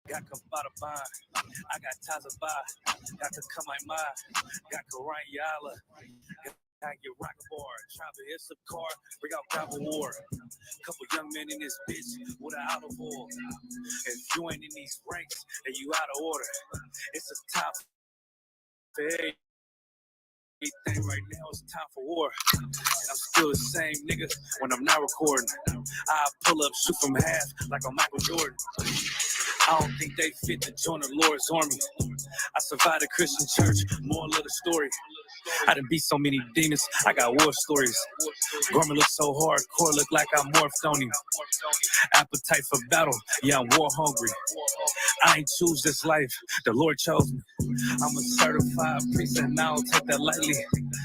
Got Kabata I got Tazaba, got the Kamaima, got Karan Yala, got your rock bar, try to hit some car, bring out Cabo War. Couple young men in this bitch with an out of order. If you ain't in these ranks and you out of order, it's a time for everything right now. It's time for war. And I'm still the same nigga when I'm not recording. I pull up, shoot from half like I'm Michael Jordan. I don't think they fit to join the Lord's army. I survived a Christian church, moral of the story. I done beat so many demons, I got war stories. Gorman look so hardcore, look like I'm morphed on him. Appetite for battle, yeah, I'm war hungry. I ain't choose this life, the Lord chose me. I'm a certified priest and I don't take that lightly.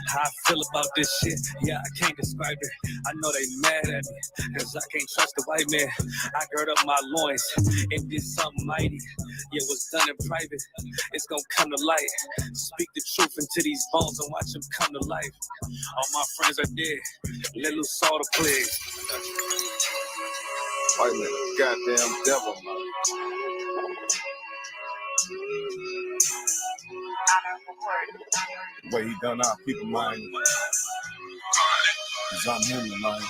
How I feel about this shit, yeah, I can't describe it. I know they mad at me, cause I can't trust the white man. I gird up my loins and did something mighty. Yeah, what's done in private, it's gonna come to light. Speak the truth into these bones and watch them come to life. All my friends are dead, let loose all the plagues. White man, goddamn devil, man. The way he done our people mind is unhuman, man.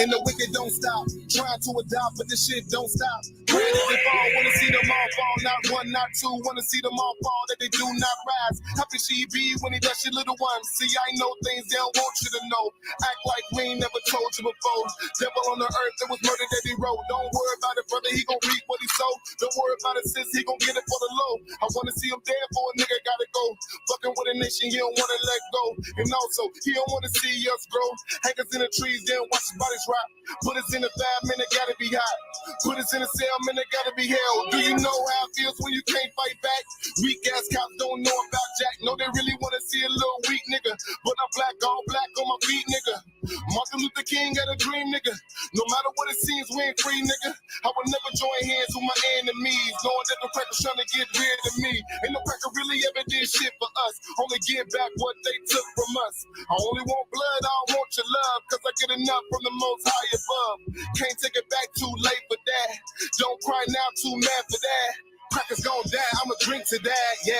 And the wicked don't stop, trying to adopt, but this shit don't stop. Praying that they fall, wanna see them all fall, not one, not two, wanna see them all fall, that they do not rise. Happy she be when he does your little ones. See, I know things they don't want you to know. Act like we ain't never told you before. Devil on the earth that was murdered that he wrote. Don't worry about it, brother, he gon' reap what he sowed. Don't worry about it, sis, he gon' get it for the low. I wanna see him dead for a nigga, gotta go. Fucking with a nation, he don't wanna let go. And also, he don't wanna see us grow. Hang us in the trees, then watch his bodies rot. Put us in a fire, man, it gotta be hot. Put us in a cell, man, it gotta be hell. Do you know how it feels when you can't fight back? Weak ass cops don't know about Jack. No, they really wanna see a little weak nigga. But I'm black, all black on my feet, nigga. Martin Luther King had a dream, nigga. No matter what it seems, we ain't free, nigga. I will never join hands with my enemies, knowing that the crackers trying to get rid of me. Ain't no cracker really ever did shit for us. Only give back what they took from us. I only want blood, I don't want your love, cause I get enough from the most high above. Can't take it back, too late for that. Don't cry now, too mad for that. Crackers gon' die, I'ma drink to that, yeah.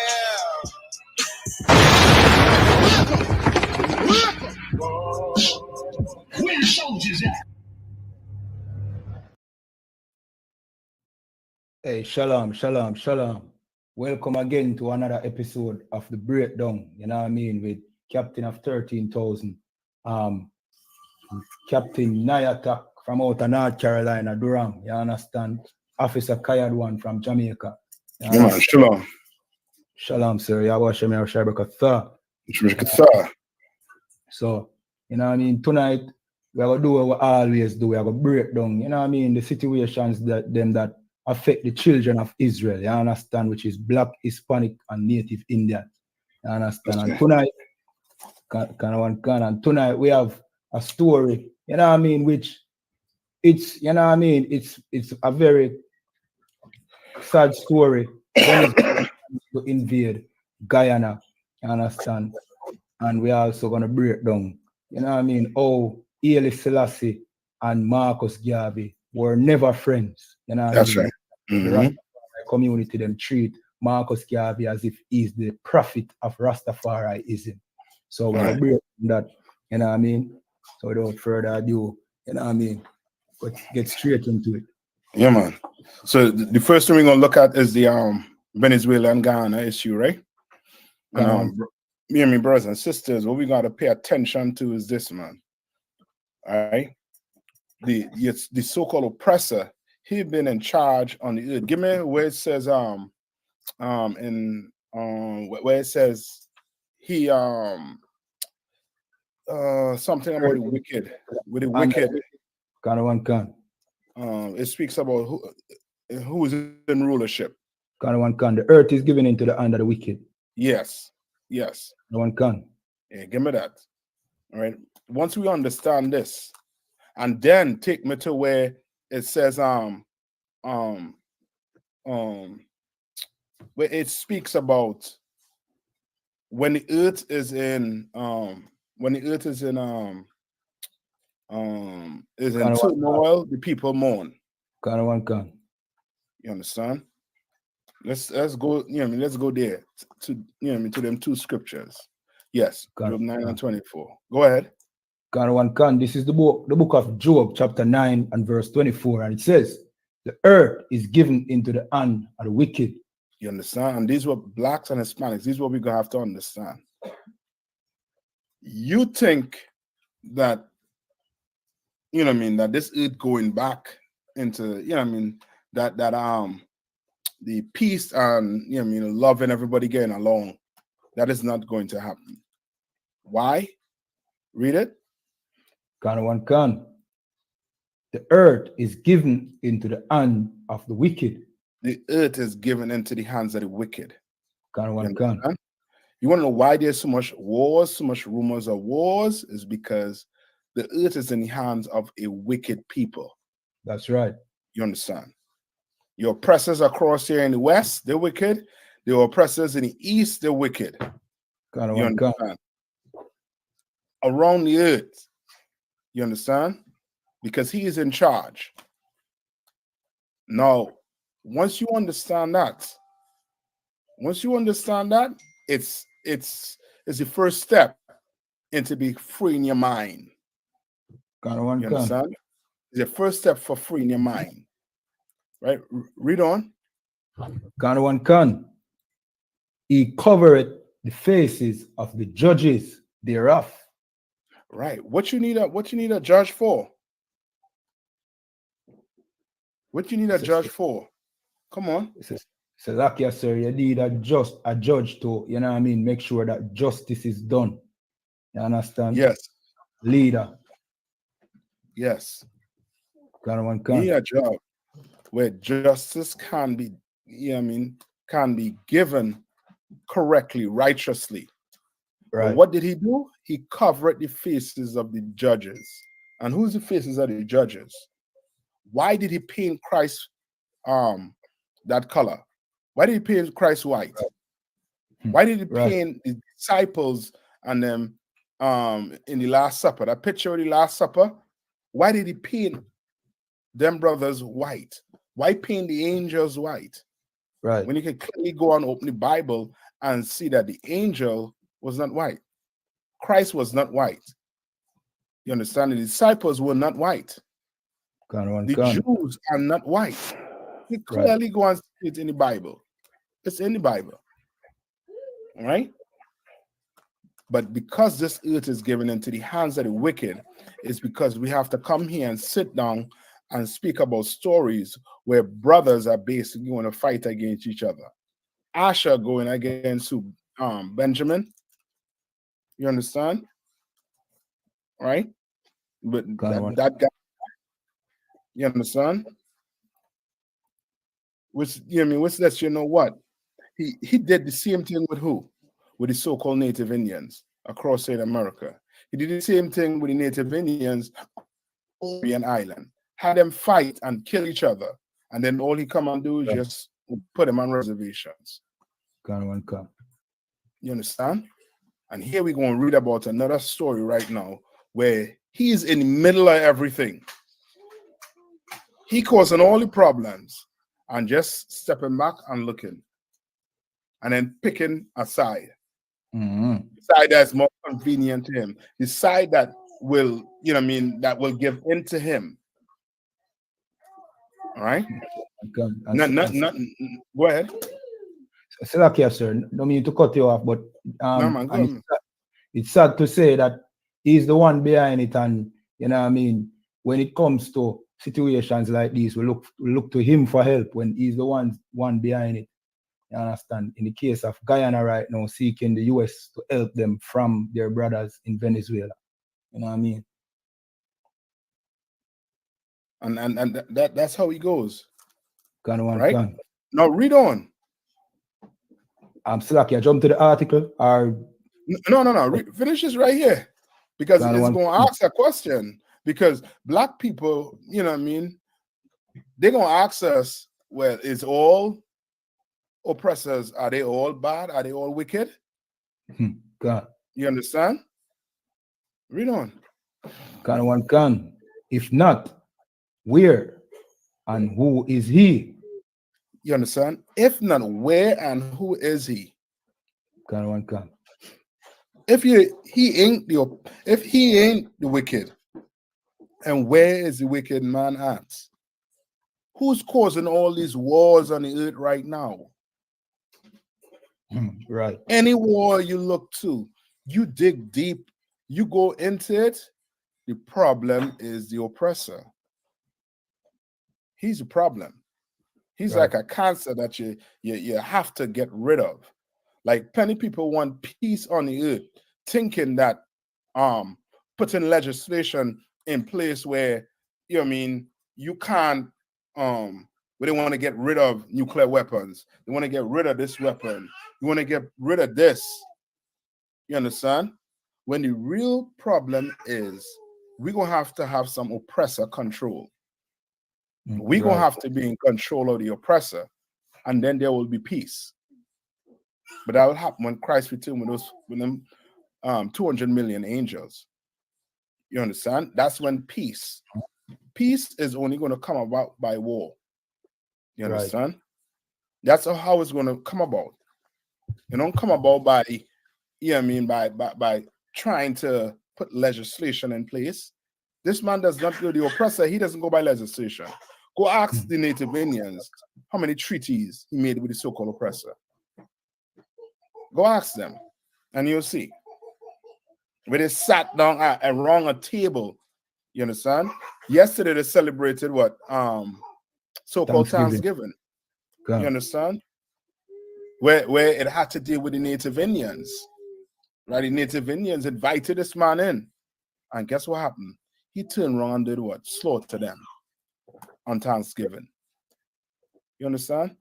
Where the soldiers at? Hey, shalom, shalom, shalom. Welcome again to another episode of The Breakdown, you know what I mean, with Captain of 13,000, Captain Nayatak from out of North Carolina, Durham, you understand? Officer Kayad one from Jamaica. Yeah, shalom. Shalom, sir. You watch me, Shabakatha. So, you know what I mean, tonight, we are going to do what we always do. We are going to break down, you know what I mean, the situations that affect the children of Israel, you understand, which is Black, Hispanic, and Native Indian. You understand? And tonight we have a story, you know what I mean, which it's, you know what I mean, it's a very sad story when it's to invade Guyana, you understand? And we're also going to break down, you know what I mean, how Haile Selassie and Marcus Garvey were never friends, you know what That's I mean? right. Mm-hmm. The Rastafari community, them treat Marcus Garvey as if he's the prophet of Rastafariism. So we're going to break that, you know what I mean? So without further ado, you know what I mean, let's get straight into it. Yeah, man. So the first thing we're going to look at is the Venezuela and Ghana issue, right? And, me and my brothers and sisters, what we got to pay attention to is this, man. All right? The so-called oppressor, he been in charge on the earth. Give me where it says where it says he something about the wicked with the wicked. It speaks about who is in rulership. The earth is given into the hand of the wicked. Yes. Yeah, give me that. All right. Once we understand this, and then take me to where it says where it speaks about when the earth is in turmoil, the people mourn. You understand? Let's go, let's go there to to them two scriptures. Yes, Job 9 and 24. Go ahead. This is the book of Job, chapter 9 and verse 24, and it says, the earth is given into the hand of the wicked. You understand? And these were blacks and Hispanics. These are what we're gonna have to understand. You think that that this earth going back into that the peace and love and everybody getting along, that is not going to happen. Why? Read it. The earth is given into the hand of the wicked. The earth is given into the hands of the wicked. You want Can. to know why there's so much wars, so much rumors of wars? Is because the earth is in the hands of a wicked people. That's right. You understand? Your oppressors across here in the west, they're wicked. The oppressors in the east, they're wicked. You understand? Around the earth, you understand? Because he is in charge. Now, once you understand that, it's the first step into be freeing your mind. You understand? It's the first step for freeing your mind. Right? Read on. He covered the faces of the judges thereof. Right. What you need a judge for? What you need a judge for? Come on. So like you, sir, you need a judge to, make sure that justice is done. You understand? Yes. Leader. Yes. You need a job where justice can be, can be given correctly, righteously. Right. But what did he do? He covered the faces of the judges. And who's the faces of the judges? Why did he paint Christ that color? Why did he paint Christ white? Why did he paint the disciples and them in the Last Supper? That picture of the Last Supper, why did he paint them brothers white? Why paint the angels white? Right. When you can clearly go and open the Bible and see that the angel was not white. Christ was not white. You understand? The disciples were not white. The Jews are not white. You clearly go and see it in the Bible. It's in the Bible. All right? But because this earth is given into the hands of the wicked, it's because we have to come here and sit down and speak about stories where brothers are basically going to fight against each other. Asher going against Benjamin. You understand? Right? But that guy, you understand? Which lets you know what? He did the same thing with who? With the so-called Native Indians across South America. He did the same thing with the Native Indians on Caribbean Island. Had them fight and kill each other. And then all he come and do is just put them on reservations. You understand? And here we're going to read about another story right now where he's in the middle of everything. He causing all the problems and just stepping back and looking. And then picking a side. The side that's more convenient to him. The side that will, that will give in to him. All right? Not, go ahead. Sir, no mean to cut you off, but it's sad to say that he's the one behind it, and when it comes to situations like these, we look to him for help when he's the one behind it. You understand? In the case of Guyana right now, seeking the US to help them from their brothers in Venezuela. You know what I mean? And that's how he goes. Right? Now read on. I'm still lucky. I jump to the article or no. Finish this right here. Because it's going to ask a question. Because black people, they're going to ask us, well, is all oppressors, are they all bad? Are they all wicked? God. You understand? Read on. If not, where and who is he? You understand? If not, where and who is he? Can. If he ain't the wicked, and where is the wicked man at? Who's causing all these wars on the earth right now? Right. Any war you look to, you dig deep, you go into it, the problem is the oppressor. He's a problem. He's Right. like a cancer that you have to get rid of. Like plenty people want peace on the earth, thinking that putting legislation in place where you can't where they want to get rid of nuclear weapons. They want to get rid of this weapon. You want to get rid of this. You understand? When the real problem is we're gonna have to have some oppressor control. We're gonna have to be in control of the oppressor, and then there will be peace. But that will happen when Christ returns with them 200 million angels. You understand? That's when peace is only going to come about by war. You understand? Right. That's how it's going to come about. It don't come about by, by trying to put legislation in place. This man does not go the oppressor. He doesn't go by legislation. Go ask the Native Indians how many treaties he made with the so-called oppressor. Go ask them, and you'll see. Where they sat down around a table. You understand? Yesterday they celebrated what? So-called Thanksgiving. You understand? Where it had to deal with the Native Indians. Right? The Native Indians invited this man in. And guess what happened? He turned around and did what? Slaughtered them on Thanksgiving. You understand?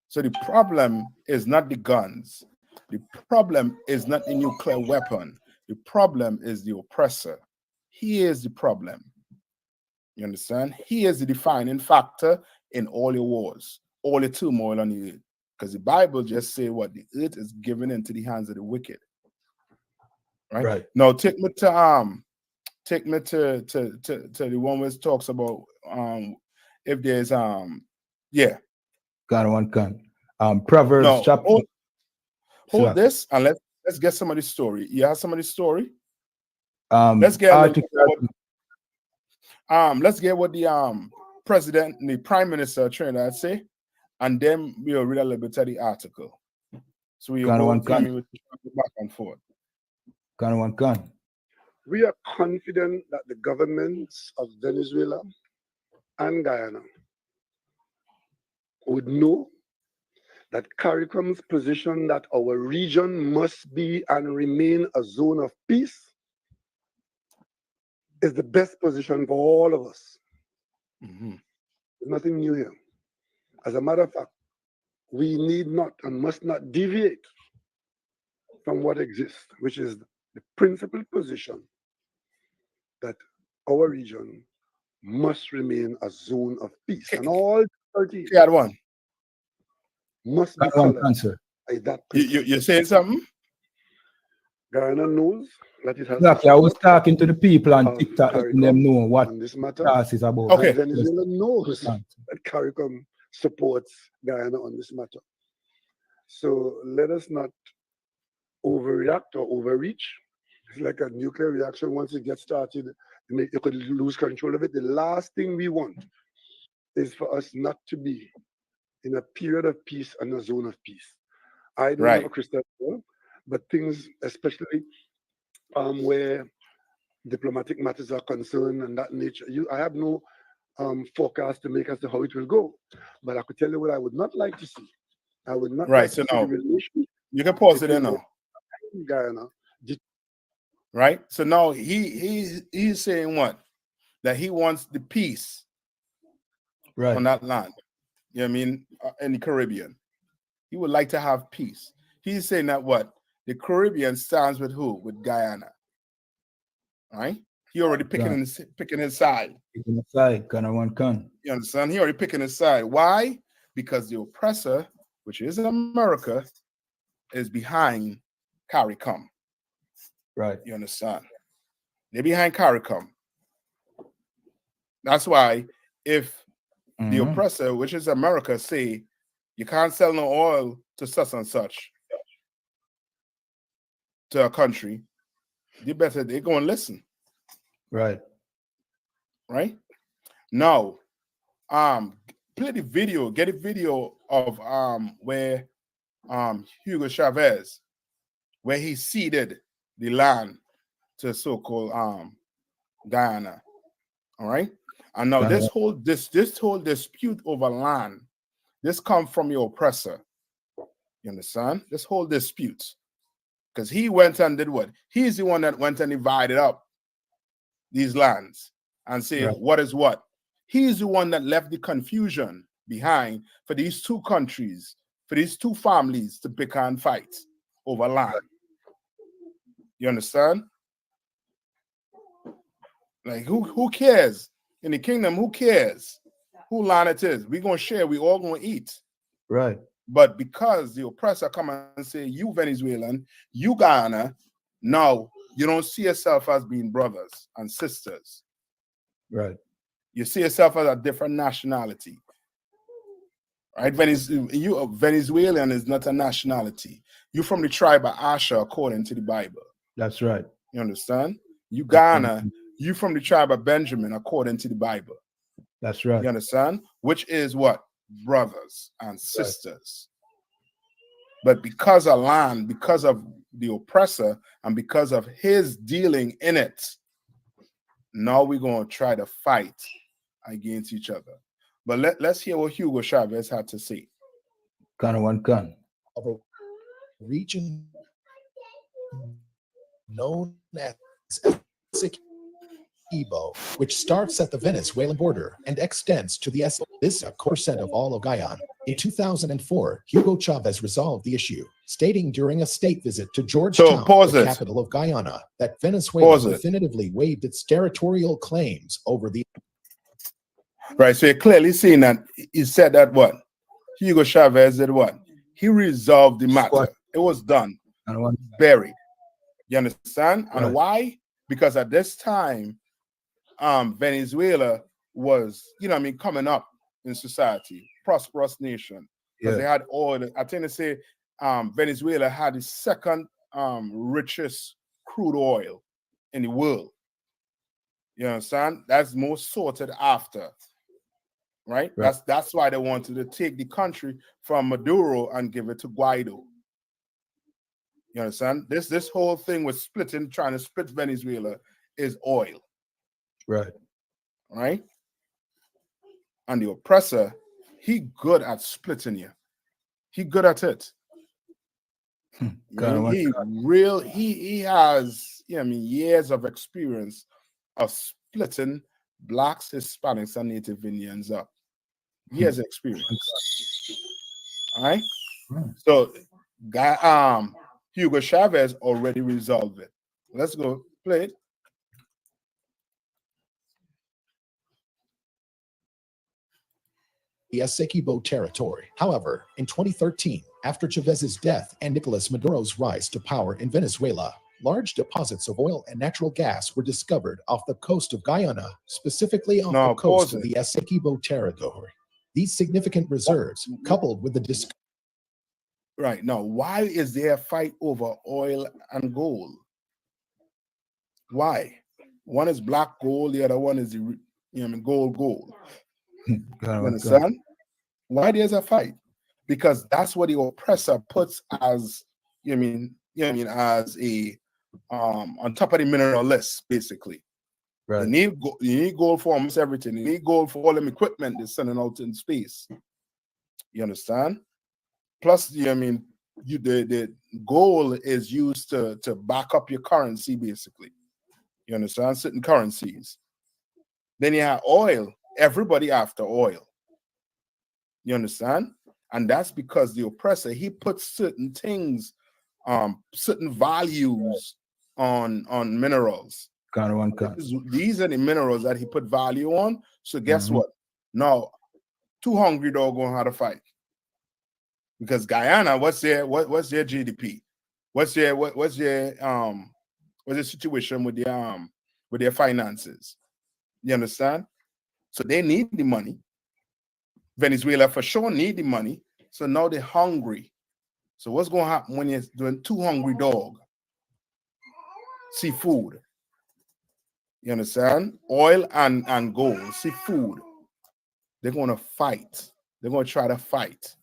So the problem is not the guns. The problem is not the nuclear weapon. The problem is the oppressor. He is the problem. You understand? He is the defining factor in all your wars, all your turmoil on the earth. Because the Bible just say what the earth is given into the hands of the wicked. Right? Now take me to the one where it talks about if there's Proverbs chapter. Hold this and let's get somebody's story. You have somebody's story? Let's get what the president and the prime minister of Trinidad say, and then we'll read a little bit of the article. So we go back and forth. We are confident that the governments of Venezuela and Guyana would know that CARICOM's position that our region must be and remain a zone of peace is the best position for all of us. Mm-hmm. There's nothing new here. As a matter of fact, we need not and must not deviate from what exists, which is the principal position that our region must remain a zone of peace. And all 30 must be colored by that principle. You're saying something? Guyana knows that it has. Exactly. I was talking to the people on TikTok, letting them know what this matter is about. Okay. Venezuela knows that CARICOM supports Guyana on this matter. So let us not overreact or overreach. It's like a nuclear reaction. Once it gets started, you could lose control of it. The last thing we want is for us not to be in a period of peace and a zone of peace. I don't have a crystal ball, but things, especially where diplomatic matters are concerned and that nature, I have no forecast to make as to how it will go. But I could tell you what I would not like to see. I would not like to see the relationship. You can pause it there now. Guyana. Right? So now he's saying what? That he wants the peace on that land. You know what I mean? In the Caribbean. He would like to have peace. He's saying that what? The Caribbean stands with who? With Guyana. Right? He already picking his side. Picking his side, You understand? He already picking his side. Why? Because the oppressor, which is America, is behind CARICOM. Right. You understand? They're behind CARICOM. That's why if The oppressor, which is America, say you can't sell no oil to such and such to a country. They're going to listen. Right. Right? Now, play the video, get a video of where Hugo Chavez, where he ceded the land to so-called Guyana. All right. And now this whole dispute over land, this comes from your oppressor. You understand? This whole dispute. Because he went and did what? He's the one that went and divided up these lands and say what is what. He's the one that left the confusion behind for these two countries, for these two families to pick and fight over land. You understand? Like who cares? In the kingdom, who cares who land it is? We're gonna share, we all gonna eat. Right. But because the oppressor come and say, you Venezuelan, you Guyana, now you don't see yourself as being brothers and sisters. Right. You see yourself as a different nationality. Right? Venezuelan is not a nationality. You're from the tribe of Asher, according to the Bible. That's right. You understand? You Ghana, you from the tribe of Benjamin, according to the Bible. That's right. You understand? Which is what? Brothers and sisters. Right. But because of land, because of the oppressor, and because of his dealing in it, now we're going to try to fight against each other. But let's hear what Hugo Chavez had to say. Gun. Of a region known as Essequibo, which starts at the Venezuelan border and extends to the This 1% of all of Guyana. In 2004, Hugo Chavez resolved the issue, stating during a state visit to Georgetown, the capital of Guyana, that Venezuela definitively waived its territorial claims over the... Right, so you're clearly seeing that he said that what? Hugo Chavez did what? He resolved the matter. It was done. Buried. You understand? Right. And why? Because at this time, Venezuela was, coming up in society, prosperous nation. Because they had oil. I think they say Venezuela had the second richest crude oil in the world. You understand? That's most sorted after. Right? That's why they wanted to take the country from Maduro and give it to Guaido. You understand? This whole thing with trying to split Venezuela is oil. Right. Right? And the oppressor, he good at splitting you. He good at it. He has years of experience of splitting blacks, Hispanics, and Native Indians up. He has experience. All right. So Hugo Chavez already resolved it. Let's go play it. The Essequibo territory. However, in 2013, after Chavez's death and Nicolas Maduro's rise to power in Venezuela, large deposits of oil and natural gas were discovered off the coast of Guyana, specifically off the coast of the Essequibo territory. These significant reserves, coupled with the Right. Now, why is there a fight over oil and gold? Why? One is black gold, the other one is gold. You understand? Why there's a fight? Because that's what the oppressor puts as as a on top of the mineral list, basically. Right. You need gold for almost everything. You need gold for all them equipment they're sending out in space. You understand? Plus, the gold is used to back up your currency, basically. You understand? Certain currencies. Then you have oil. Everybody after oil. You understand? And that's because the oppressor, he puts certain things, certain values on minerals. These are the minerals that he put value on. So guess what? Now, too hungry dog gonna have to fight. Because Guyana, what's their GDP? What's their situation with their finances? You understand? So they need the money. Venezuela for sure need the money. So now they're hungry. So what's going to happen when you're doing two hungry dog? Seafood. You understand? Oil and gold, seafood. They're going to fight. They're going to try to fight.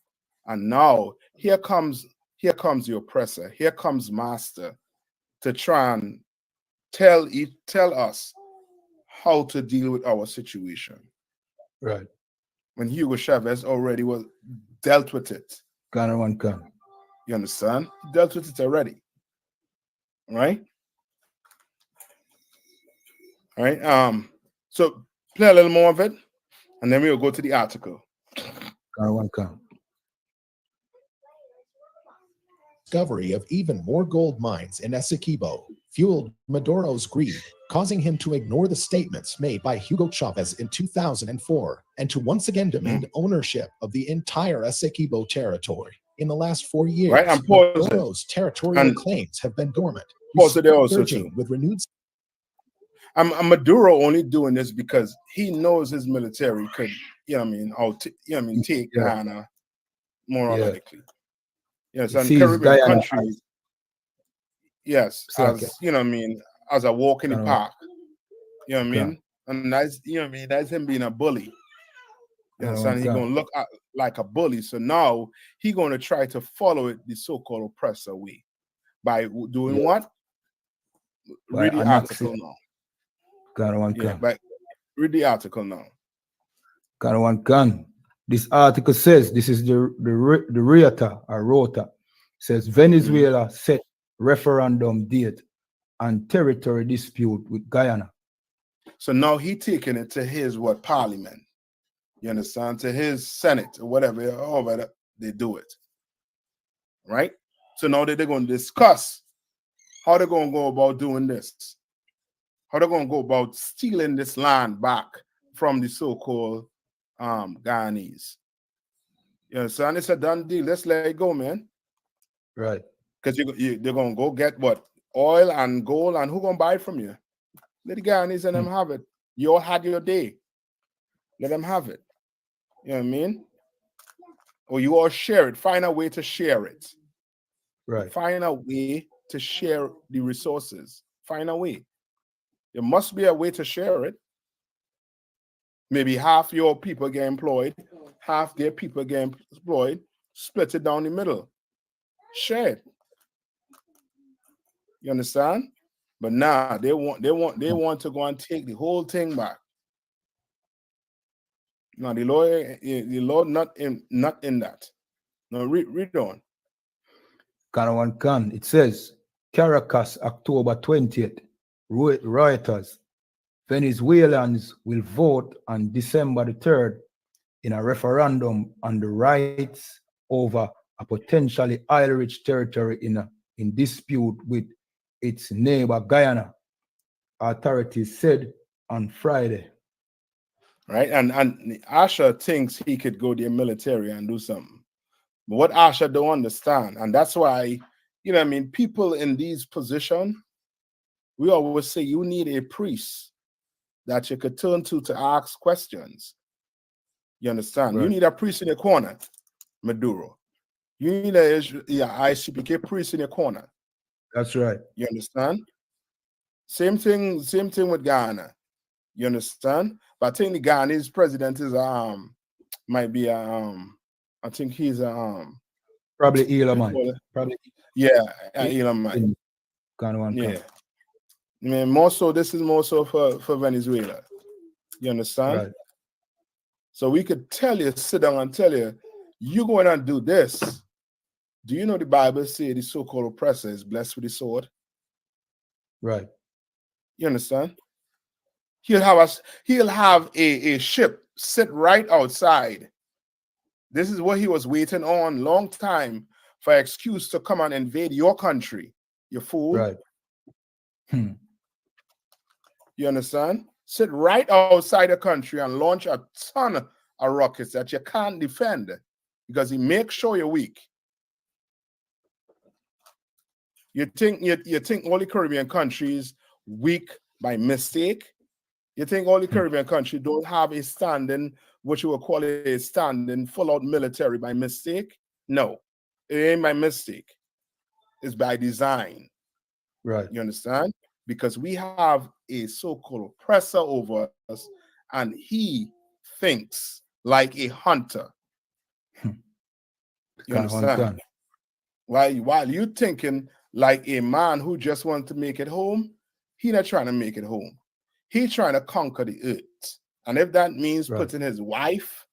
And now here comes the oppressor. Here comes master to try and tell us how to deal with our situation. Right. When Hugo Chavez already was dealt with it. Ghana one can. You understand? He dealt with it already. Right? All right. So play a little more of it, and then we'll go to the article. Ghana one can. Discovery of even more gold mines in Essequibo fueled Maduro's greed, causing him to ignore the statements made by Hugo Chavez in 2004 and to once again demand ownership of the entire Essequibo territory. In the last 4 years, right, Maduro's territorial claims have been dormant, surging with renewed. Maduro only doing this because he knows his military could, take Ghana more likely. Yes, and Caribbean countries. Yes, as a walk in the park. You know what I mean? And that's that's him being a bully. You understand? He's gonna look like a bully. So now he's gonna try to follow it the so-called oppressor way. By doing what? Read the article now. Read the article now. Ghana one can. This article says, this is the Rota says Venezuela set referendum date and territory dispute with Guyana. So now he taking it to his parliament. You understand? To his Senate or whatever, however they do it. Right? So now they're going to discuss how they're going to go about doing this. How they're going to go about stealing this land back from the so-called Guyanese. You understand? It's a done deal. Let's let it go, man. Right. Because they're going to go get what? Oil and gold, and who going to buy it from you? Let the Guyanese and them have it. You all had your day. Let them have it. You know what I mean? Or you all share it. Find a way to share it. Right. Find a way to share the resources. Find a way. There must be a way to share it. Maybe half your people get employed, half their people get employed, split it down the middle. Share it. You understand? But nah, they want to go and take the whole thing back. No, the law not in that. No, read on. Ghana one can. It says Caracas, October 20th. Reuters. Venezuelans will vote on December the 3rd in a referendum on the rights over a potentially oil-rich territory in dispute with its neighbor Guyana, authorities said on Friday. Right, and Asha thinks he could go to military and do something. But what Asha don't understand, and that's why, people in these positions, we always say you need a priest that you could turn to ask questions. You understand? Right. You need a priest in your corner, Maduro. You need a ICPK priest in your corner. That's right. You understand? Same thing with Ghana. You understand? But I think the Ghanaian president is might be I think he's probably Elamite. Probably Elamite. Yeah. I mean, this is more so for Venezuela. You understand? Right. So we could sit down and tell you, you're going to do this. Do you know the Bible says the so-called oppressor is blessed with the sword? Right. You understand? He'll have a ship sit right outside. This is what he was waiting on long time for an excuse to come and invade your country. You fool. Right. You understand? Sit right outside the country and launch a ton of rockets that you can't defend because he makes sure you're weak. You think all the Caribbean countries weak by mistake? You think all the Caribbean countries don't have a standing, what you would call a standing full-out military by mistake? No, it ain't by mistake. It's by design. Right. You understand? Because we have a so-called oppressor over us, and he thinks like a hunter. You understand? While you thinking like a man who just wants to make it home, he not trying to make it home. He's trying to conquer the earth. And if that means putting his wife,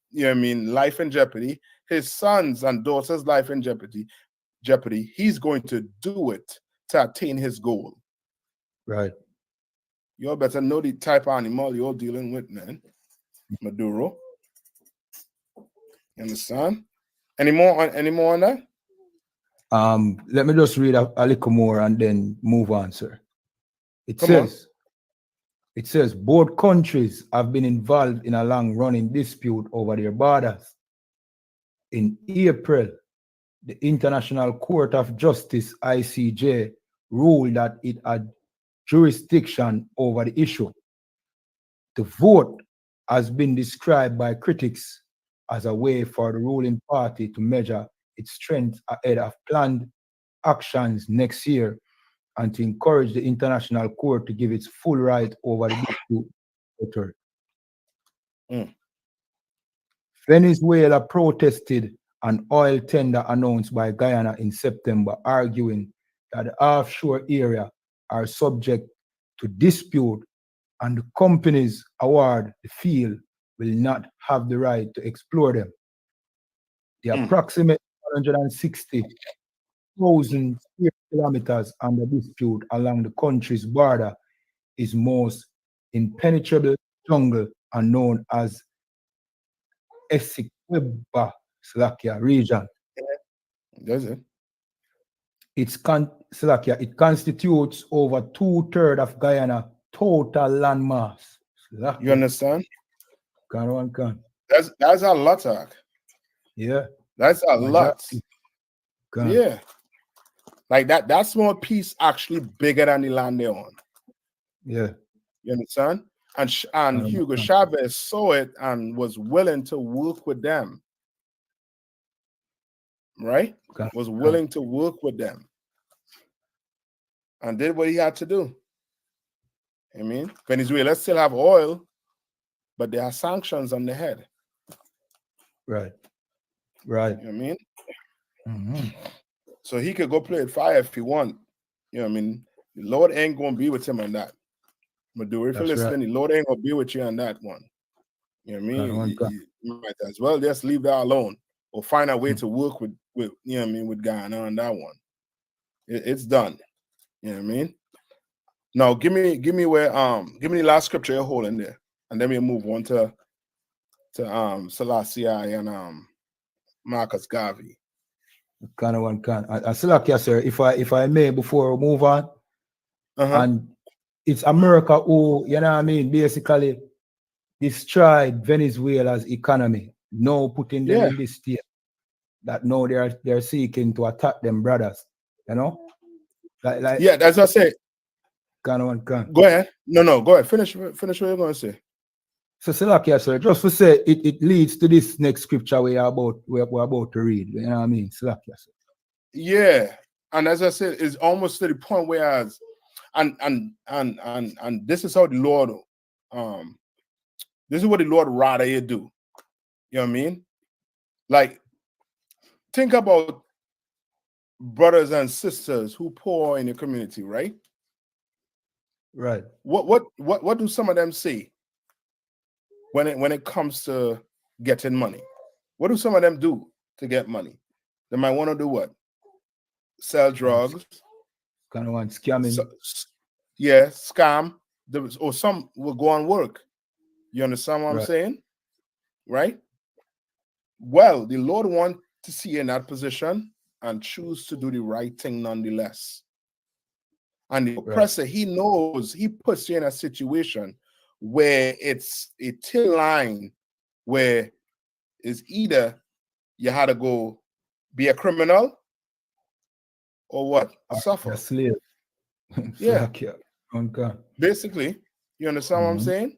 you know what I mean, life in jeopardy, his sons and daughters' life in jeopardy, he's going to do it to attain his goal. Right. You all better know the type of animal you're dealing with, man. Maduro. You understand? Any more on that? Let me just read a little more and then move on, sir. It says both countries have been involved in a long-running dispute over their borders. In April, the International Court of Justice, ICJ, ruled that it had jurisdiction over the issue. The vote has been described by critics as a way for the ruling party to measure its strength ahead of planned actions next year and to encourage the International Court to give its full right over the dispute. Venezuela protested an oil tender announced by Guyana in September, arguing that the offshore area are subject to dispute and the companies award the field will not have the right to explore them. The approximate 160,000 square kilometers under dispute along the country's border is most impenetrable jungle and known as Essequibo region. Does it? It constitutes over 2/3 of Guyana total landmass. You understand? That's a lot, Ak. Yeah. That's a lot. Yeah. Like that small piece actually bigger than the land they're on. Yeah. You understand? And Hugo Chavez saw it and was willing to work with them. Right? Was willing to work with them. And did what he had to do. I mean, Venezuela still have oil, but there are sanctions on the head. Right. You know what I mean? So he could go play with fire if he want. You know what I mean? The Lord ain't going to be with him on that. Maduro, if you're listening, the Lord ain't going to be with you on that one. You know what I mean? You might as well just leave that alone or find a way to work with you know what I mean, with Guyana on that one. It's done. You know what I mean? Now give me the last scripture you're holding there, and then we move on to Selassie and Marcus Garvey. Selassie, sir, if I may, before we move on, and it's America who, you know what I mean, basically destroyed Venezuela's economy, now putting them in this state that now they're seeking to attack them brothers, you know? Yeah, that's what I say. Go ahead. No, go ahead. Finish what you're going to say. So, Selassie, sir, just to say, it leads to this next scripture we're about to read. You know what I mean, Selassie, sir. Yeah, and as I said, it's almost to the point where, and this is how the Lord, this is what the Lord rather you do. You know what I mean? Like, think about brothers and sisters who poor in the community, right? Right. What do some of them say when it comes to getting money? What do some of them do to get money? They might want to do what? Sell drugs. Kind of want scamming. Scam. Or some will go on work. You understand what I'm saying? Right? Well, the Lord wants to see you in that position and choose to do the right thing nonetheless. And the oppressor, he knows, he puts you in a situation where it's a thin line where it's either you had to go be a criminal or what? Suffer. A slave. Yeah. Okay. Basically, You understand what I'm saying?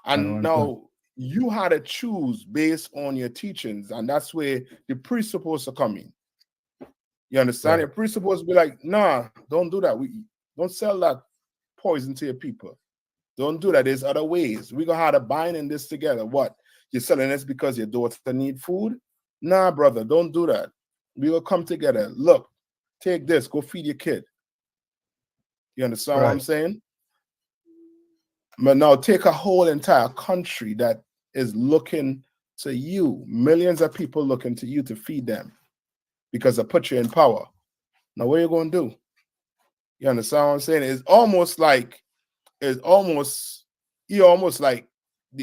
And Can. now you had to choose based on your teachings, and that's where the priest supposed to come in. You understand? Right. The priest supposed to be like, nah, don't do that. We don't sell that poison to your people. Don't do that. There's other ways. We're gonna have to bind in this together. What? You're selling this because your daughter need food? Nah, brother, don't do that. We will come together. Look, take this, go feed your kid. You understand what I'm saying? But now take a whole entire country that is looking to you, millions of people looking to you to feed them because I put you in power. Now, what are you going to do? You understand what I'm saying? It's almost like the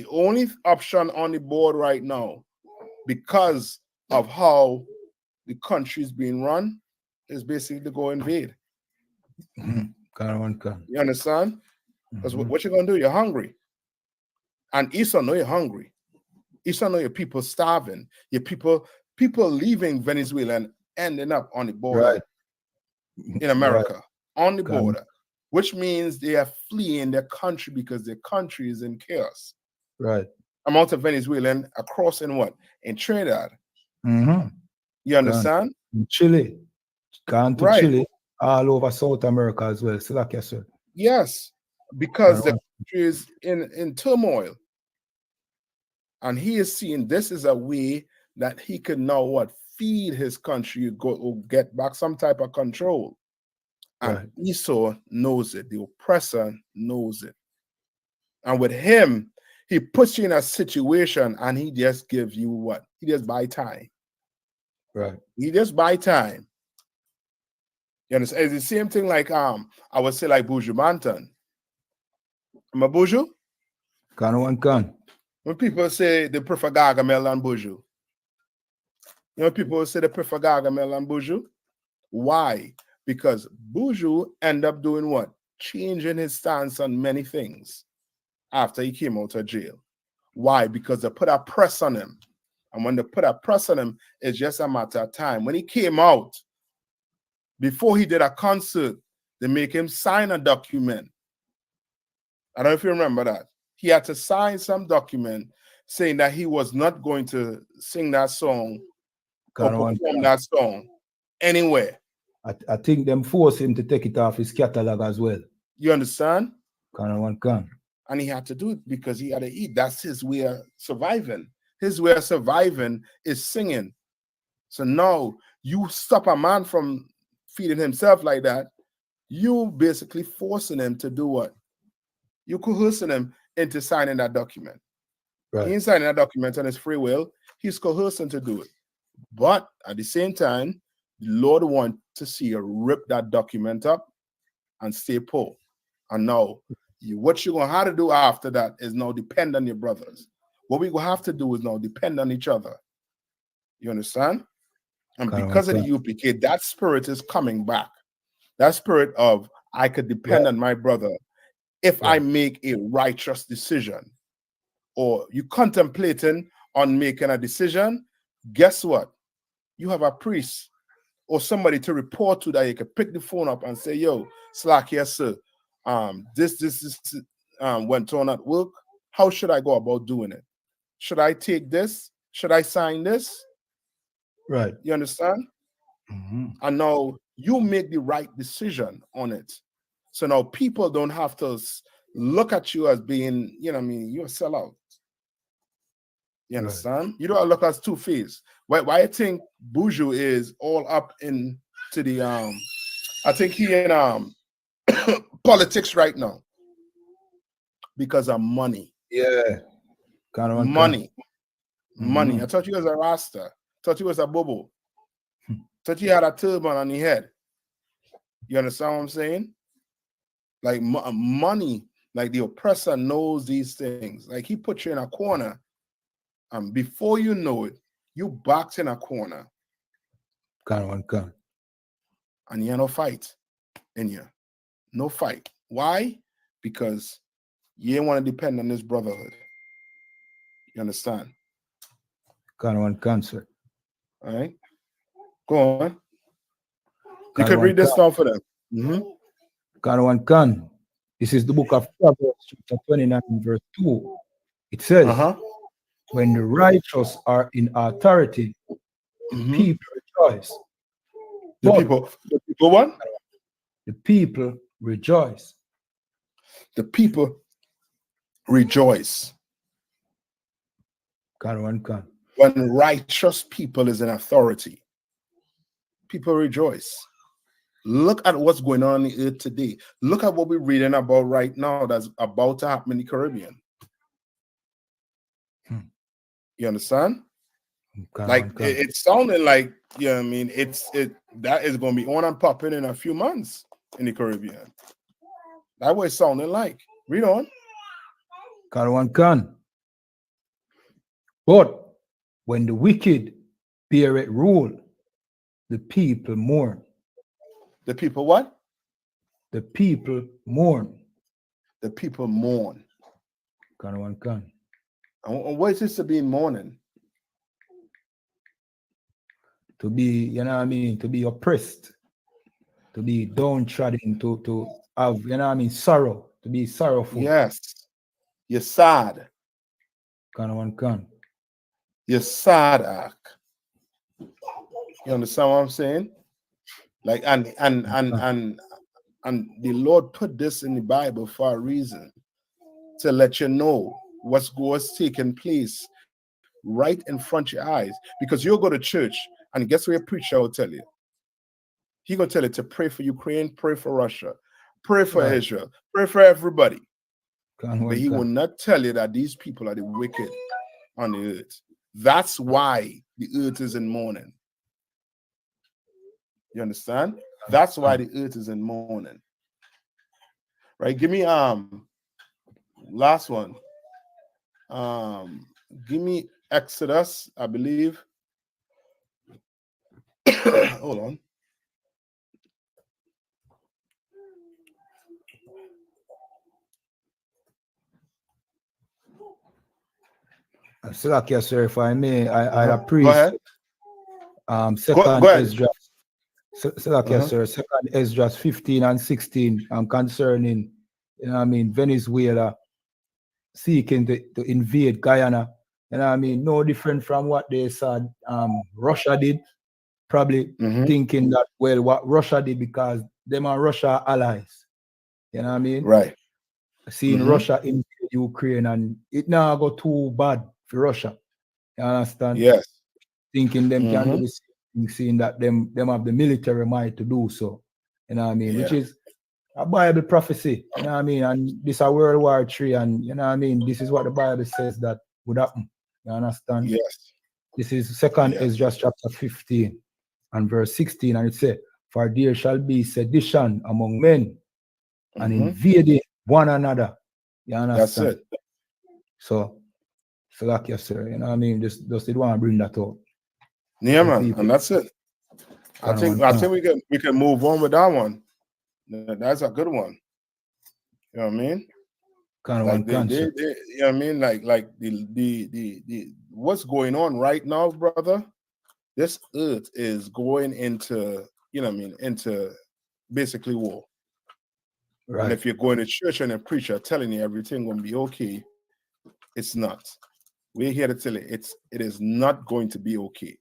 only option on the board right now, because of how the country is being run, is basically to go invade. You understand? Because what you're going to do, you're hungry. And Esau know you're hungry. Esau know your people starving. Your people leaving Venezuela and ending up on the border in America, on the border, which means they are fleeing their country because their country is in chaos. Right. Amount of Venezuelan are crossing what? In Trinidad. You understand? In Chile. Gone to Right. Chile, all over South America as well. So like sir. Yes, because the country is in turmoil. And he is seeing this is a way that he could now what? Feed his country, get back some type of control. And Esau knows it. The oppressor knows it. And with him, he puts you in a situation and he just gives you what? He just buy time. Right. He just buy time. You understand? It's the same thing like I would say like Buju Banton. Am I Buju? Can. When people say they prefer Gargamel and Buju, you know, people say they prefer Gargamel and Buju. Why? Because Buju ended up doing what? Changing his stance on many things after he came out of jail. Why? Because they put a press on him. And when they put a press on him, it's just a matter of time. When he came out, before he did a concert, they make him sign a document. I don't know if you remember that. He had to sign some document saying that he was not going to sing that song or perform that song anywhere. I think them force him to take it off his catalog as well. You understand? Can. And he had to do it because he had to eat. That's his way of surviving. His way of surviving is singing. So now you stop a man from feeding himself like that, you basically forcing him to do what? You coercing him into signing that document. Right. He ain't signing that document on his free will. He's coercing to do it. But at the same time, the Lord wants to see you rip that document up and stay poor. And now, what you're going to have to do after that is now depend on your brothers. What we're going to have to do is now depend on each other. You understand? And because of the UPK, that spirit is coming back. That spirit of, I could depend on my brother if I make a righteous decision. Or you contemplating on making a decision, guess what? You have a priest or somebody to report to that you can pick the phone up and say, yo, Slack, yes, sir. This went on at work. How should I go about doing it? Should I take this? Should I sign this? Right. You understand? And now you make the right decision on it. So now people don't have to look at you as being, you know what I mean, you're a sellout. You understand? You don't look as two-faced. Why I think Buju is all up into the I think he in politics right now because of money. Yeah. Money. I thought you was a Rasta. Thought you was a bobo. Thought you had a turban on your head. You understand what I'm saying? Like money, like the oppressor knows these things. Like he put you in a corner. And before you know it, you boxed in a corner. And you no fight in you. No fight. Why? Because you ain't want to depend on this brotherhood. You understand? Cancer. All right. Go on. You can read this down for them. Can. This is the book of Proverbs, chapter 29, verse 2. It says, when the righteous are in authority, the people rejoice. The people what? The people rejoice. The people rejoice. When righteous people is in authority, people rejoice. Look at what's going on in the earth today. Look at what we're reading about right now that's about to happen in the Caribbean. You understand? It's sounding like, you know what I mean, that is going to be on and popping in a few months in the Caribbean. That's what it's sounding like. Read on. But when the wicked bear it rule, the people mourn. The people what? The people mourn. The people mourn. And what is this to be in mourning? To be, you know what I mean, to be oppressed, to be downtrodden, to have, you know what I mean, sorrow, to be sorrowful. Yes. You're sad. You're sad, Ak. You understand what I'm saying? Like, and the Lord put this in the Bible for a reason, to let you know what's taking place right in front of your eyes. Because you'll go to church, and guess what your preacher will tell you? He's going to tell you to pray for Ukraine, pray for Russia, pray for Israel, pray for everybody. But he will not tell you that these people are the wicked on the earth. That's why the earth is in mourning. You understand? That's why the earth is in mourning. Right? Give me last one. Give me Exodus, I believe. Hold on. Sir, if I may, I appreciate. Go ahead. Second go ahead. Esdras. Sir, second Esdras 15 and 16, concerning, you know what I mean, Venezuela seeking to invade Guyana. You know what I mean? No different from what they said Russia did. Probably thinking that, well, what Russia did, because them and Russia are allies. You know what I mean? Right. Seeing Russia invade Ukraine, and it now go too bad for Russia. You understand? Yes. Thinking them can do the same thing, seeing that them have the military might to do so. You know what I mean? Which is a Bible prophecy. You know what I mean? And this is a World War III, and you know what I mean? This is what the Bible says that would happen. You understand? Yes. This is second Esdras chapter 15 and verse 16, and it says, for there shall be sedition among men and invading one another. You understand? That's it. So like you, sir, you know what I mean? Just did want to bring that up. Yeah, man, and that's it. I think we can move on with that one. That's a good one. You know what I mean? You know what I mean? Like the what's going on right now, brother? This earth is going into, you know what I mean, into basically war. Right. And if you're going to church and a preacher telling you everything gonna be okay, it's not. We're here to tell you it is not going to be okay.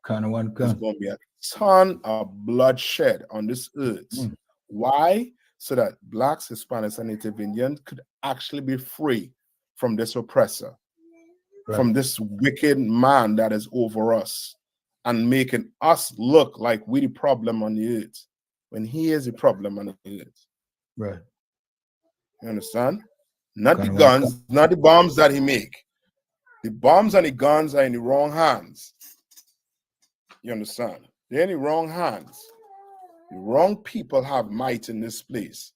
There's going to be a ton of bloodshed on this earth. Why? So that Blacks, Hispanics, and Native Indians could actually be free from this oppressor, from this wicked man that is over us, and making us look like we the problem on the earth, when he is the problem on the earth. Right. You understand? Not the guns, not the bombs that he make. The bombs and the guns are in the wrong hands. You understand? They're in the wrong hands. The wrong people have might in this place.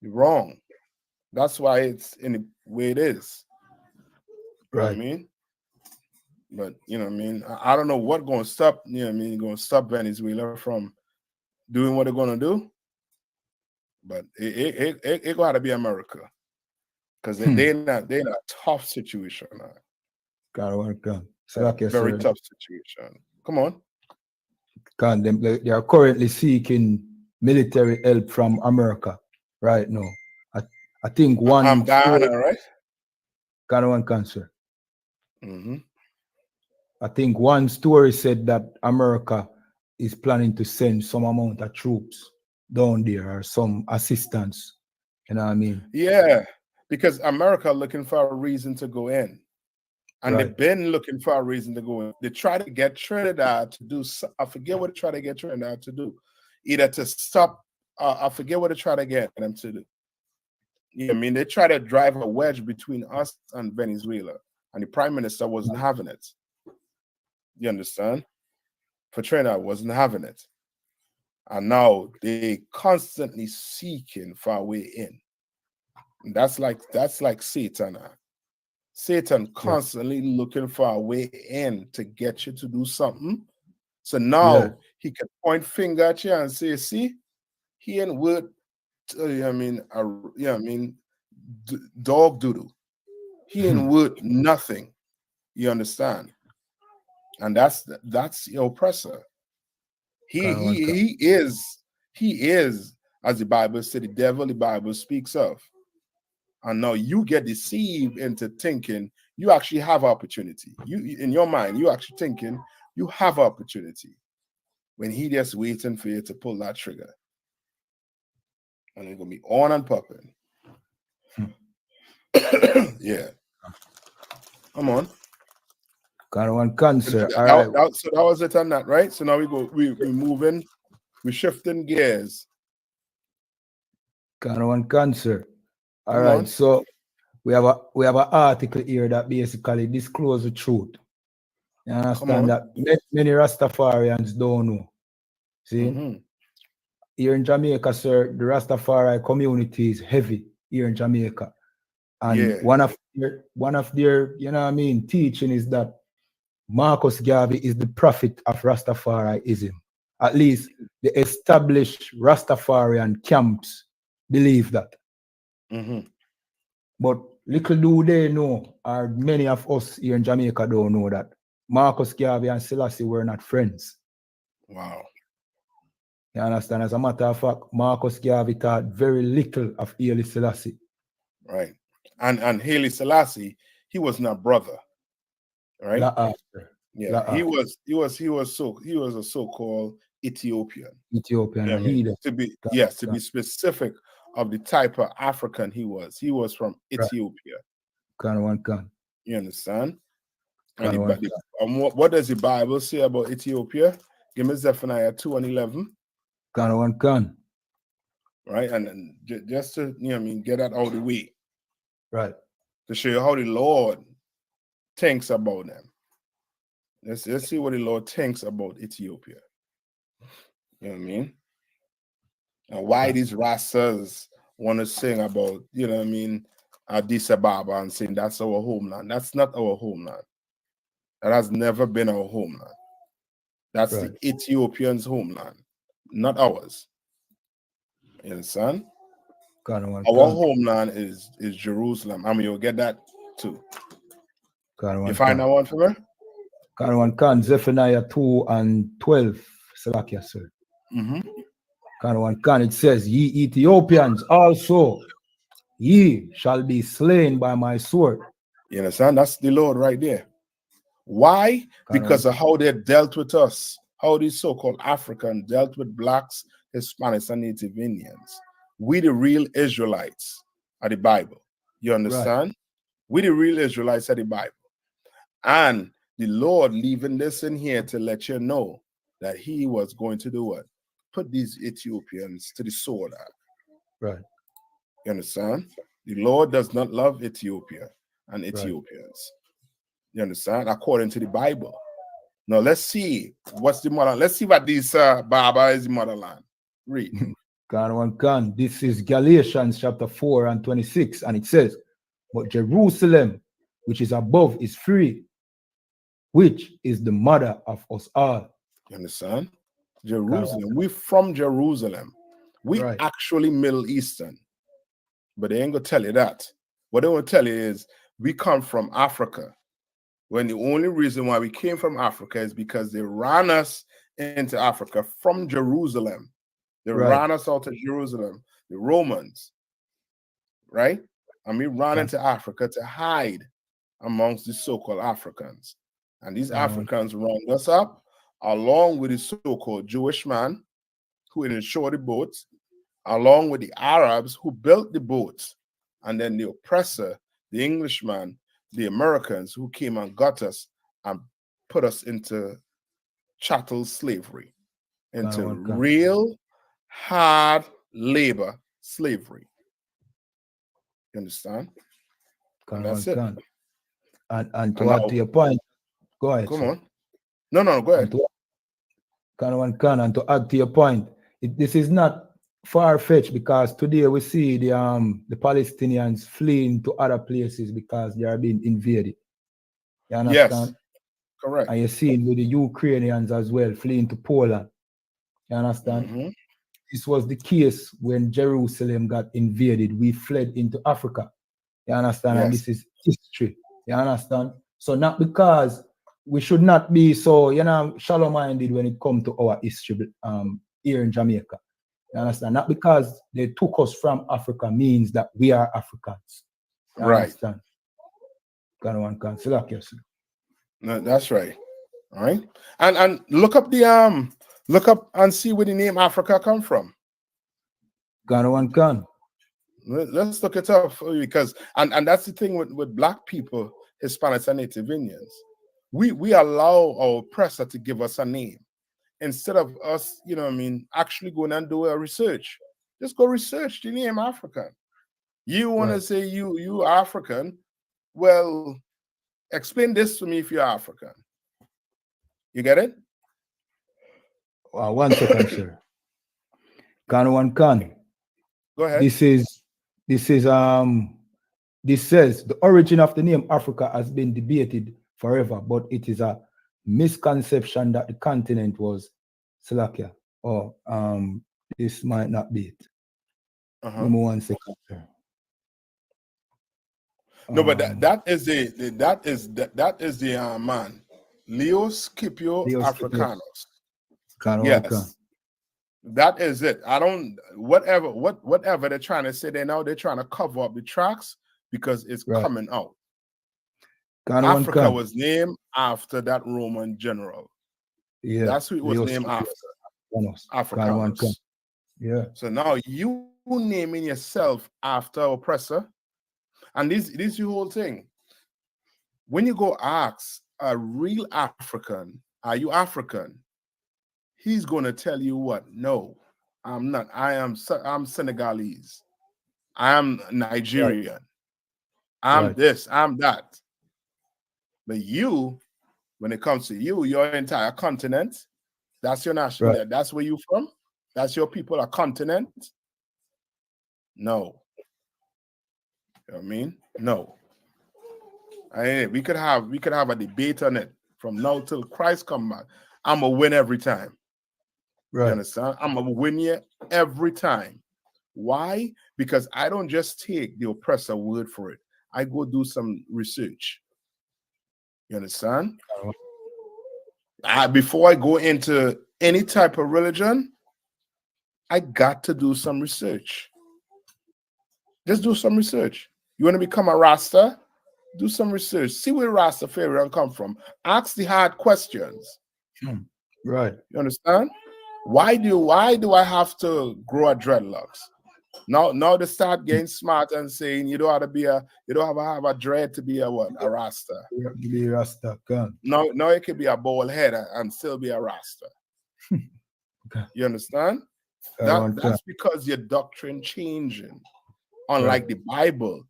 The wrong. That's why it's in the way it is. Right. You know what I mean? But, you know what I mean? I don't know what's going to stop, you know what I mean, going to stop Venezuela from doing what they're going to do. But it got to be America. Because they're in a tough situation now. Very tough situation. Come on. They are currently seeking military help from America right now. I think I'm Ghana, right? Ghana one cancer. Mm-hmm. I think one story said that America is planning to send some amount of troops down there or some assistance. You know what I mean? Yeah, because America looking for a reason to go in. And they've been looking for a reason to go in. They try to get Trinidad to do, I forget what they try to get Trinidad to do. Either to stop, I forget what they try to get them to do. You know what I mean? They try to drive a wedge between us and Venezuela. And the prime minister wasn't having it. You understand? For Trinidad wasn't having it. And now they constantly seeking for a way in. And that's like Satan. Satan constantly looking for a way in to get you to do something. So now he can point finger at you and say, see, he ain't worth, dog doodle. He ain't worth nothing. You understand? And that's your oppressor. He is, as the Bible said, the devil the Bible speaks of. And now you get deceived into thinking you actually have opportunity. You in your mind, you actually thinking you have opportunity when he just waiting for you to pull that trigger. And it's gonna be on and popping. Yeah. Come on. Got one cancer. So that was it on that, right? So now we're moving, we're shifting gears. Got one cancer. All right, so we have an article here that basically discloses the truth. You understand that many Rastafarians don't know. See, here in Jamaica, sir, the Rastafari community is heavy here in Jamaica, and one of their you know what I mean teaching is that Marcus Garvey is the prophet of Rastafariism. At least the established Rastafarian camps believe that. But little do they know, or many of us here in Jamaica don't know, that Marcus Garvey and Selassie were not friends. Wow. You understand? As a matter of fact, Marcus Garvey thought very little of Haile Selassie. Right. And Haile Selassie, he was not brother. Right? He was a so-called Ethiopian. To be specific of the type of African he was. He was from Ethiopia. You understand? And what does the Bible say about Ethiopia? Give me Zephaniah 2:11. Right? And just to get that out of the way. Right. To show you how the Lord thinks about them. Let's see what the Lord thinks about Ethiopia. You know what I mean? And why these Rastas want to sing about, Addis Ababa and saying that's our homeland. That's not our homeland. That has never been our homeland. That's the Ethiopians' homeland, not ours. You understand? Our homeland is Jerusalem. I mean, you'll get that too. You find that one for me? Zephaniah 2:12, Salakia, sir. It says, ye Ethiopians also, ye shall be slain by my sword. You understand? That's the Lord right there. Why? Because of how they dealt with us, how these so-called Africans dealt with blacks, Hispanics, and Native Indians. We the real Israelites of the Bible. You understand? We the real Israelites of the Bible. And the Lord leaving this in here to let you know that he was going to do what? Put these Ethiopians to the sword. Right. You understand? The Lord does not love Ethiopia and Ethiopians. You understand? According to the Bible. Now let's see what's the mother. Let's see what this Baba is the motherland. Read. This is Galatians chapter 4:26, and it says, but Jerusalem, which is above, is free, which is the mother of us all. You understand? Jerusalem. We're from Jerusalem. We actually Middle Eastern. But they ain't gonna tell you that. What they want to tell you is we come from Africa. When the only reason why we came from Africa is because they ran us into Africa from Jerusalem. They ran us out of Jerusalem, the Romans. right? And we ran into Africa to hide amongst the so-called Africans. And these Africans round us up, along with the so-called Jewish man who insured the boats, along with the Arabs who built the boats, and then the oppressor, the Englishman, the Americans who came and got us and put us into chattel slavery, into real hard labor slavery. You understand? And that's it. And to add to your point, go ahead. Come on. No, go ahead. And to add to your point, this is not far-fetched, because today we see the Palestinians fleeing to other places because they are being invaded. You understand? Yes, correct. And you see with the Ukrainians as well fleeing to Poland. You understand? Mm-hmm. This was the case when Jerusalem got invaded. We fled into Africa. You understand? Yes. And this is history. You understand? So not because we should not be so, shallow-minded when it comes to our history here in Jamaica. You understand? Not because they took us from Africa means that we are Africans. You understand? No, that's right. All right. And look up and see where the name Africa come from. Let's look it up for you, because and that's the thing with Black people, Hispanics, and Native Indians. We allow our oppressor to give us a name instead of us, actually going and do a research. Just go research the name African. You want to say you African? Well, explain this to me if you're African. You get it? 1 second, sir. Can. Go ahead. This says the origin of the name Africa has been debated forever, but it is a misconception that the continent was Slovakia. This might not be it. Give me 1 second, sir. No, but that is the man, Leo Scipio Africanus. Yes, that is it. I don't whatever they're trying to say there now. They're trying to cover up the tracks because it's coming out. Africa was named after that Roman general. Yeah, that's who it was named after. Africanus. Yeah. So now you naming yourself after oppressor. And this is the whole thing. When you go ask a real African, are you African? He's going to tell you what? No, I'm not. I'm Senegalese. I'm Nigerian. I'm this, I'm that. But you, when it comes to you, your entire continent, that's your national. That's where you from? That's your people, a continent? No. You know what I mean? No. We could have a debate on it from now till Christ come back. I'm gonna win every time. Right. You understand? I'm gonna win you every time. Why? Because I don't just take the oppressor word for it. I go do some research. You understand? Before I go into any type of religion, I got to do some research. Just do some research. You want to become a Rasta? Do some research. See where Rastafarian come from. Ask the hard questions. Right. You understand? Why do I have to grow a dreadlocks? Now they start getting smart and saying you don't have to have a dread to be a Rasta. Be a Rasta. No, it could be a bald head and still be a Rasta. Okay. You understand? That's because your doctrine changing. Unlike the Bible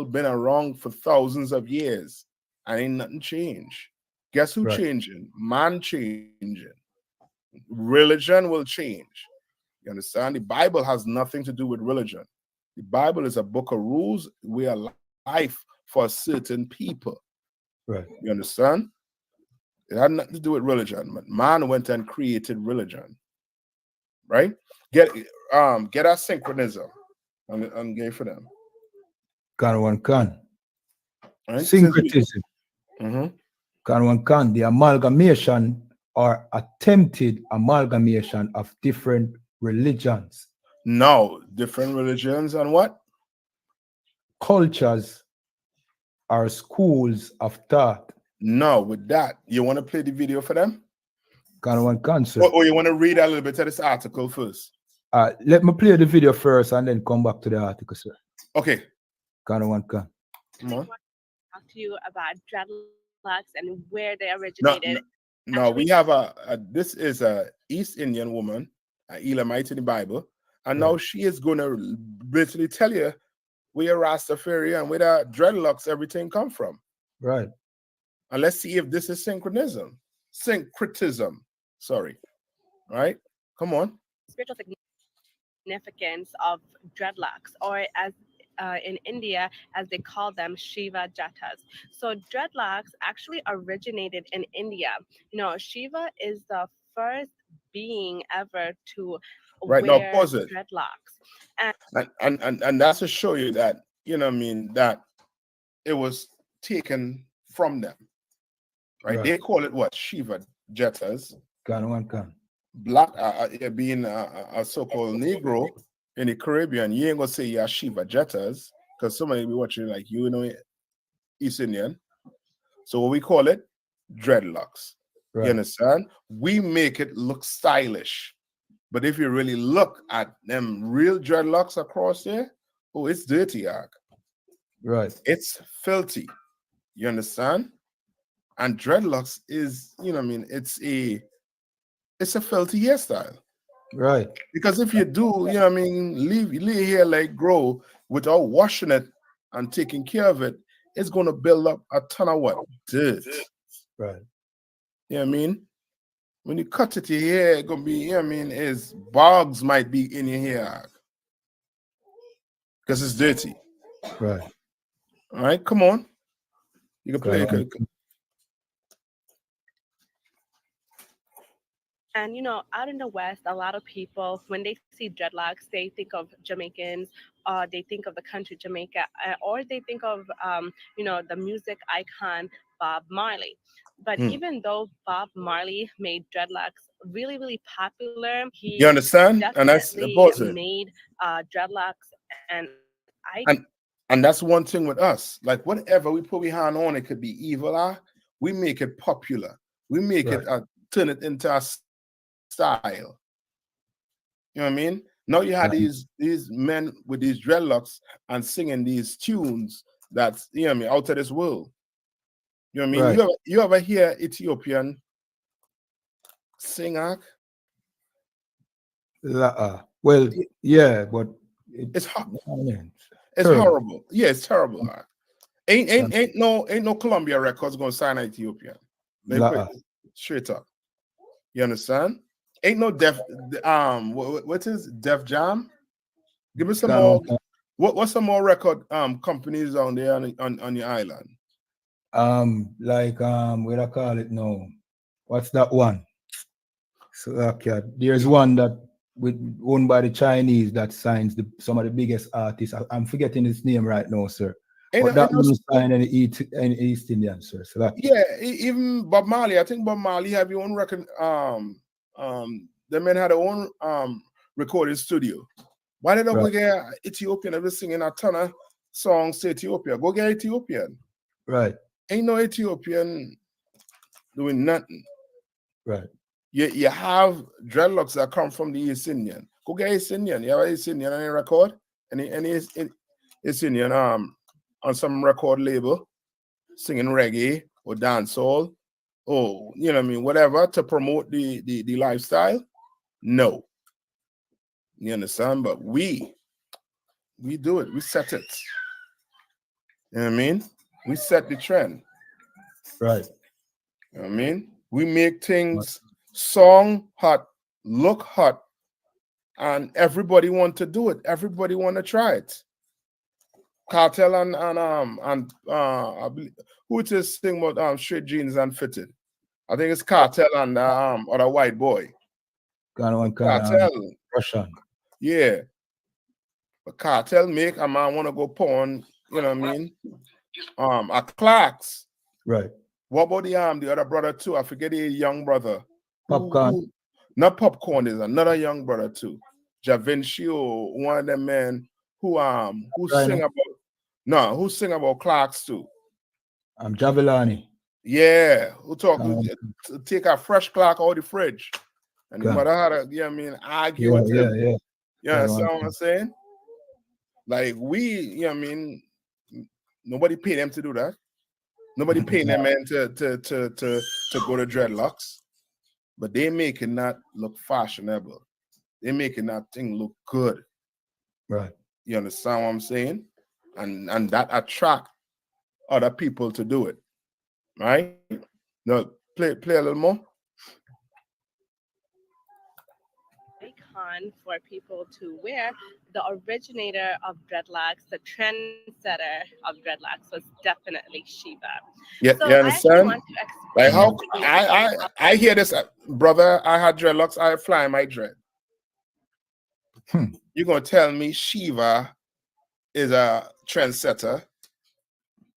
been around for thousands of years and ain't nothing changed. Guess who changing? Man changing. Religion will change. You understand? The Bible has nothing to do with religion. The Bible is a book of rules, way of life for certain people. Right. You understand? It had nothing to do with religion, but man went and created religion. Right? Get our synchronism. I'm gay for them. Right? Syncretism. The amalgamation or attempted amalgamation of different religions. No, different religions and what? cultures or schools of thought. No, with that, you want to play the video for them? Kind of one concert. Or you want to read a little bit of this article first? Let me play the video first and then come back to the article, sir. Okay. Kind of one can. Come on. Talk to you about dreadlocks and where they originated. No, we have this is a East Indian woman, Elamite in the Bible, and now she is going to basically tell you where Rastafari and where the dreadlocks everything come from. Right. And let's see if this is syncretism. Sorry. Right? Come on. Spiritual significance of dreadlocks, or as in India, as they call them, Shiva Jattas. So dreadlocks actually originated in India. You know, Shiva is the first being ever to Right, wear now pause it. dreadlocks. And that's to show you that, you know what I mean, that it was taken from them. Right? They call it what? Shiva Jattas. Black, being a so-called Negro in the Caribbean, you ain't gonna say you're Shiva Jattas because somebody be watching like you know East Indian. So what we call it, dreadlocks. You understand? We make it look stylish, but if you really look at them real dreadlocks across there, oh, it's dirty, Ark. Right. It's filthy. You understand? And dreadlocks is, you know what I mean, it's a filthy hairstyle. Right. Because if you do, you know what I mean, leave hair like grow without washing it and taking care of it, it's going to build up a ton of what? Dirt. Right. You know what I mean? When you cut it, your hair, it's going to be, you know what I mean, is bugs might be in your hair. Because it's dirty. Right. All right, come on. You can play. And, you know, out in the West, a lot of people, when they see dreadlocks, they think of Jamaicans, they think of the country Jamaica, or they think of, you know, the music icon, Bob Marley. But even though Bob Marley made dreadlocks really, really popular, he You understand? And that's made dreadlocks and that's one thing with us. Like whatever we put behind on, it could be evil. We make it popular. We make it turn it into a style. You know what I mean? Now you have these men with these dreadlocks and singing these tunes that's, you know what I mean, out of this world. You know what I mean? You ever hear Ethiopian sing? Well, yeah, but it's horrible. Yeah, it's terrible. Ain't no Columbia Records gonna sign an Ethiopian. They put it straight up. You understand? Ain't no what is Def Jam? Give me some more. What's some more record companies on there on the island? What I call it now? What's that one? So there's one that owned by the Chinese that signs some of the biggest artists. I'm forgetting his name right now, sir. But that doesn't sign any East Indian, sir. So even Bob Marley. I think Bob Marley have your own record. The men had their own recording studio. Why did I go get Ethiopian? Ever singing a ton of songs to Ethiopia? Go get Ethiopian. Right. Ain't no Ethiopian doing nothing. Right. You have dreadlocks that come from the East Indian. Go get East Indian. You have East Indian on any record? Any East Indian on some record label singing reggae or dancehall or you know what I mean, whatever to promote the lifestyle? No. You understand? But we do it. We set it. You know what I mean? We set the trend. Right. You know what I mean? We make things song hot, look hot, and everybody want to do it. Everybody want to try it. Cartel and I believe, who it is sing about straight jeans and fitted? I think it's Cartel and other white boy. Cartel. Russian. Yeah. But Cartel make a man want to go porn, you know what I mean? A Clark's. Right. What about the other brother too? I forget the young brother. Popcorn. Not Popcorn, is another young brother too. Javincio, one of them men who sing about No, who sing about Clarks too? Javelani. Yeah, who take a fresh Clark out of the fridge. And the God. mother had argue with him. Yeah. You understand what I'm saying? Like nobody paid them to do that. Nobody paying them man to go to dreadlocks. But they making that look fashionable. They making that thing look good. Right. You understand what I'm saying? And that attract other people to do it. Right? Now play a little more. Icon for people to wear. The originator of dreadlocks, the trendsetter of dreadlocks, was definitely Shiva. Yeah, So you I actually understand? want to Like explain how I hear this, brother. I had dreadlocks. I fly my dread. You're gonna tell me Shiva is a trendsetter?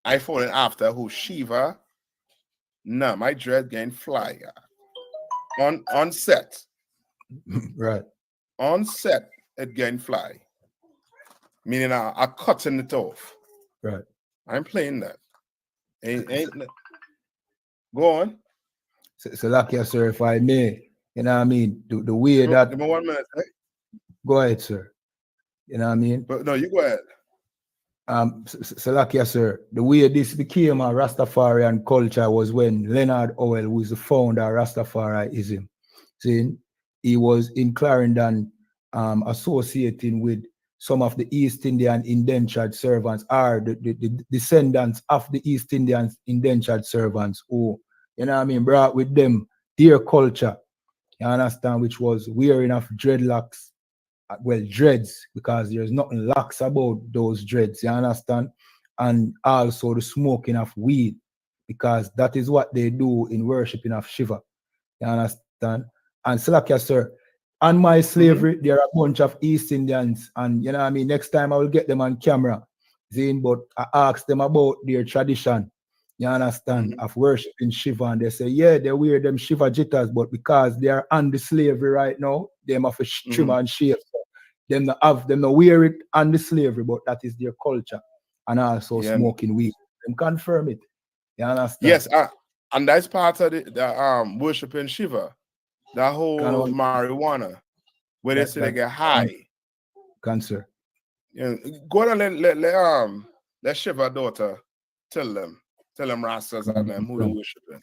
I falling after who Shiva? No, my dread getting fly on set. Right. On set, it getting fly. Meaning I cutting it off. Right. I'm playing that. Ain't go on. So like you, sir, if I may, you know what I mean? The way that. Give me 1 minute. Go ahead, sir. You know what I mean? But no, you go ahead. So like you, sir, the way this became a Rastafarian culture was when Leonard Howell, who is the founder of Rastafarianism, saying he was in Clarendon associating with some of the East Indian indentured servants, or the descendants of the East Indian indentured servants who, you know what I mean, brought with them their culture, you understand, which was wearing of dreadlocks, well, dreads, because there's nothing lax about those dreads, you understand? And also the smoking of weed, because that is what they do in worshiping of Shiva, you understand? And Salakia, sir, on my slavery, there are a bunch of East Indians, and you know what I mean, next time I will get them on camera, Zane, but I ask them about their tradition, you understand, of worshiping Shiva, and they say, yeah, they wear them Shiva jittas, but because they are on the slavery right now, they have a trim and shape. Them not wear it on the slavery, but that is their culture. And also smoking weed. Them confirm it. You understand? Yes, and that's part of the worshiping Shiva. That whole marijuana, where they say they get high. Cancer. You know, go and let Shiva daughter tell them Rastas and them who they worshiping.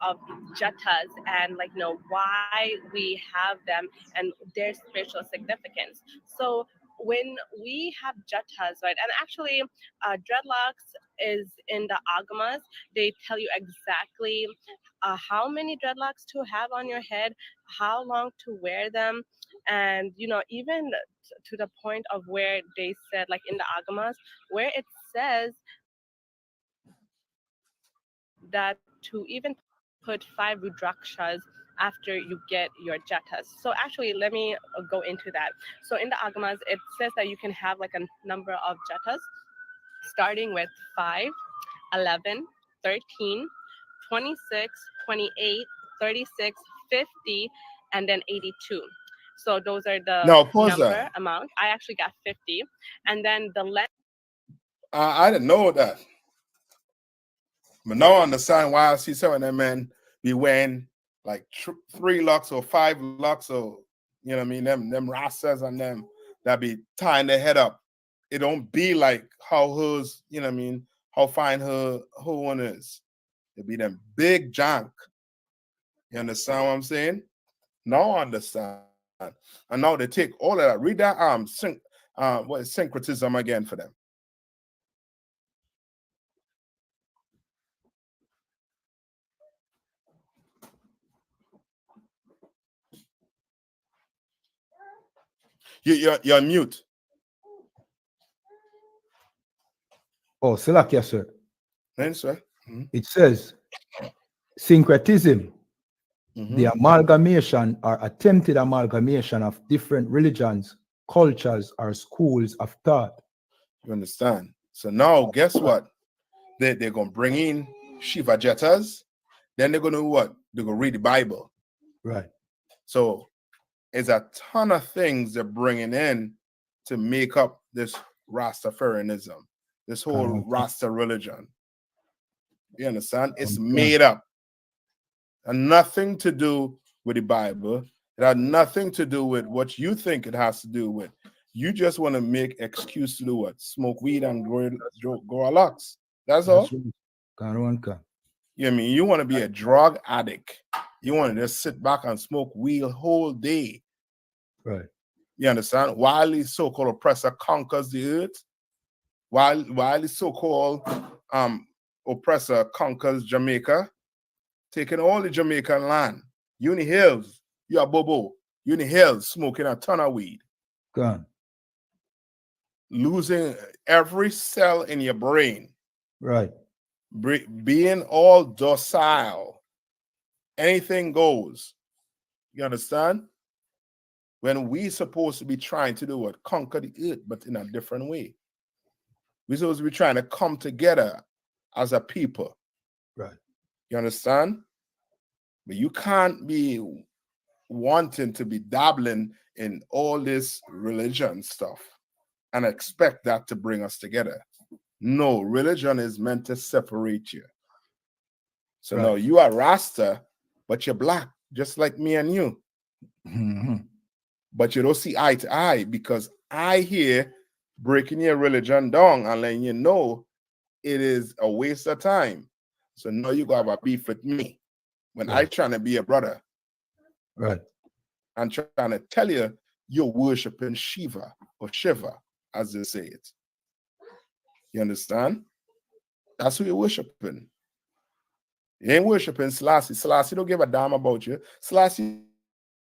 Of jatas and why we have them and their spiritual significance. So when we have jatas, right, and actually dreadlocks is in the agamas, they tell you exactly how many dreadlocks to have on your head, how long to wear them, and even to the point of where they said, like in the agamas, where it says that to even put 5 rudrakshas after you get your jatas. So actually, let me go into that. So in the agamas, it says that you can have like a number of jatas, starting with 5, 11, 13, 26, 28, 36, 50, and then 82. So those are the number amount. I actually got 50. And then the length. I didn't know that. But now I understand why I see some of them men be wearing like 3 locks or 5 locks, or you know what I mean, them rastas and them that be tying their head up. It don't be like how hers, you know what I mean, how fine her one is. It be them big junk. You understand what I'm saying? Now I understand. And now they take all of that. Read that what is syncretism again for them. You're on mute. Oh, Salakia, sir. Yes, sir. It says syncretism, the amalgamation or attempted amalgamation of different religions, cultures, or schools of thought. You understand? So now, guess what? They're going to bring in Shiva Jettas. Then they're going to do what? They're going to read the Bible. Right. So it's a ton of things they're bringing in to make up this Rastafarianism, This whole Rasta religion. You understand? It's made up. And nothing to do with the Bible. It had nothing to do with what you think it has to do with. You just want to make excuse to do what? Smoke weed and grow locks. That's all. You know what I mean? You want to be a drug addict. You want to just sit back and smoke weed whole day. Right. You understand? While the so-called oppressor conquers the earth, while the so-called oppressor conquers Jamaica, taking all the Jamaican land. You in the hills, you are Bobo. You in the hills smoking a ton of weed. Gone. Losing every cell in your brain. Right. Being all docile. Anything goes. You understand? When we supposed to be trying to do what? Conquer the earth, but in a different way. We're supposed to be trying to come together as a people. Right. You understand? But you can't be wanting to be dabbling in all this religion stuff and expect that to bring us together. No, religion is meant to separate you. So no, you are Rasta, but you're black, just like me and you. Mm-hmm. But you don't see eye to eye because I here breaking your religion down and letting you know it is a waste of time. So now you got a beef with me when I trying to be a brother. Right. I'm trying to tell you you're worshiping Shiva or Shiva, as they say it. You understand? That's who you're worshiping. You ain't worshiping Selassie. Selassie don't give a damn about you. Selassie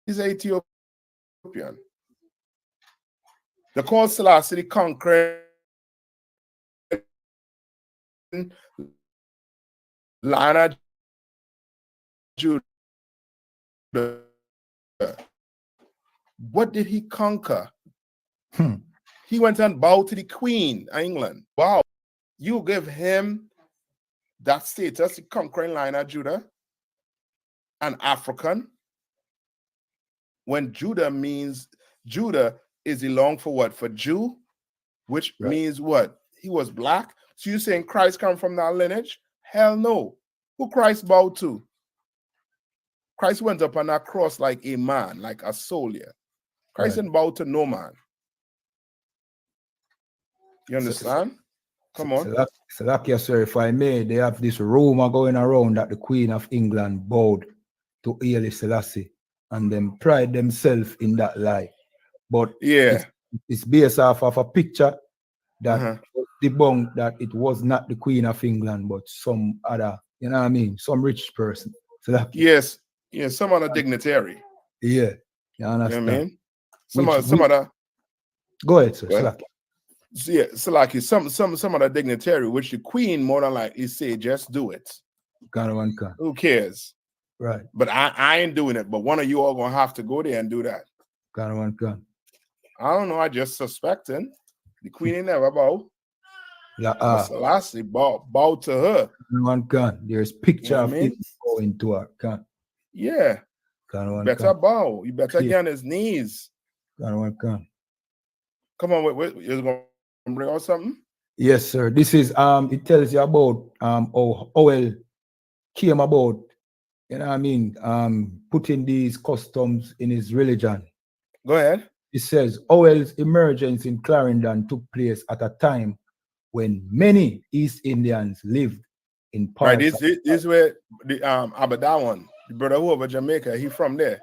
is Ethiopian. They call Selassie the conquering Lion of Judah. What did he conquer? He went and bowed to the Queen of England. Wow. You give him that status, the conquering Lion of Judah, an African, when Judah is long for what? For Jew, which means what? He was black. So you saying Christ come from that lineage? Hell no. Who Christ bowed to? Christ went up on that cross like a man, like a soldier. Christ didn't bow to no man. You understand? Come on. So like you, sir, if I may, they have this rumor going around that the Queen of England bowed to Haile Selassie and them pride themselves in that lie. But it's based off of a picture that debunked that it was not the Queen of England, but some other, you know what I mean? Some rich person. So that, yes, some other dignitary. Yeah. You understand? You know what I mean? Some other. Go ahead, sir. Well, Salaki, some other dignitary, which the Queen more than likely say, just do it. Who cares? Right. But I ain't doing it. But one of you all gonna have to go there and do that. I don't know. I just suspecting. The Queen ain't never bow. Selassie bow to her. There's picture of him going to her. Yeah. Better bow. You better get on his knees. Come on, wait, you're gonna bring out something? Yes, sir. This is it tells you about how Owell came about, you know what I mean, putting these customs in his religion. Go ahead. It says Owell's emergence in Clarendon took place at a time when many East Indians lived in parts. Right, this is where the Abadawan, the brother who over Jamaica, he from there.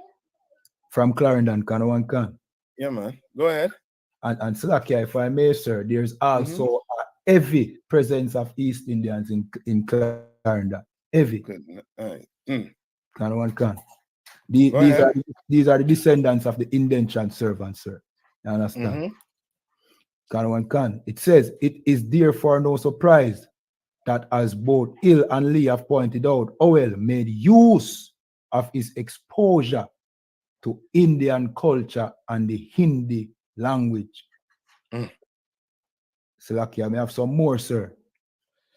From Clarendon, Kanawankan. Yeah, man. Go ahead. And Slakia, if I may, sir, there's also a heavy presence of East Indians in Clarendon. Heavy. Kanawankan. These are the descendants of the indentured servants, sir. You understand? Kanawankan. It says, it is therefore no surprise that as both Hill and Lee have pointed out, Owell made use of his exposure to Indian culture and the Hindi language. Slakia, I may have some more, sir.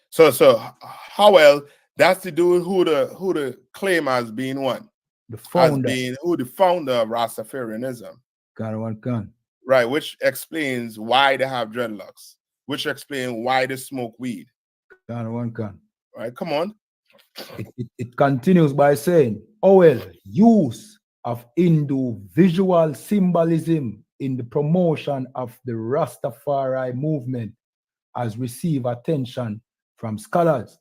So Howell, that's the dude who the claim has been one. The founder. Who the founder of Rastafarianism. Kanawankan. Right, which explains why they have dreadlocks. which explain why they smoke weed. One can. Right, come on. It continues by saying, "Oil use of Hindu visual symbolism in the promotion of the Rastafari movement has received attention from scholars,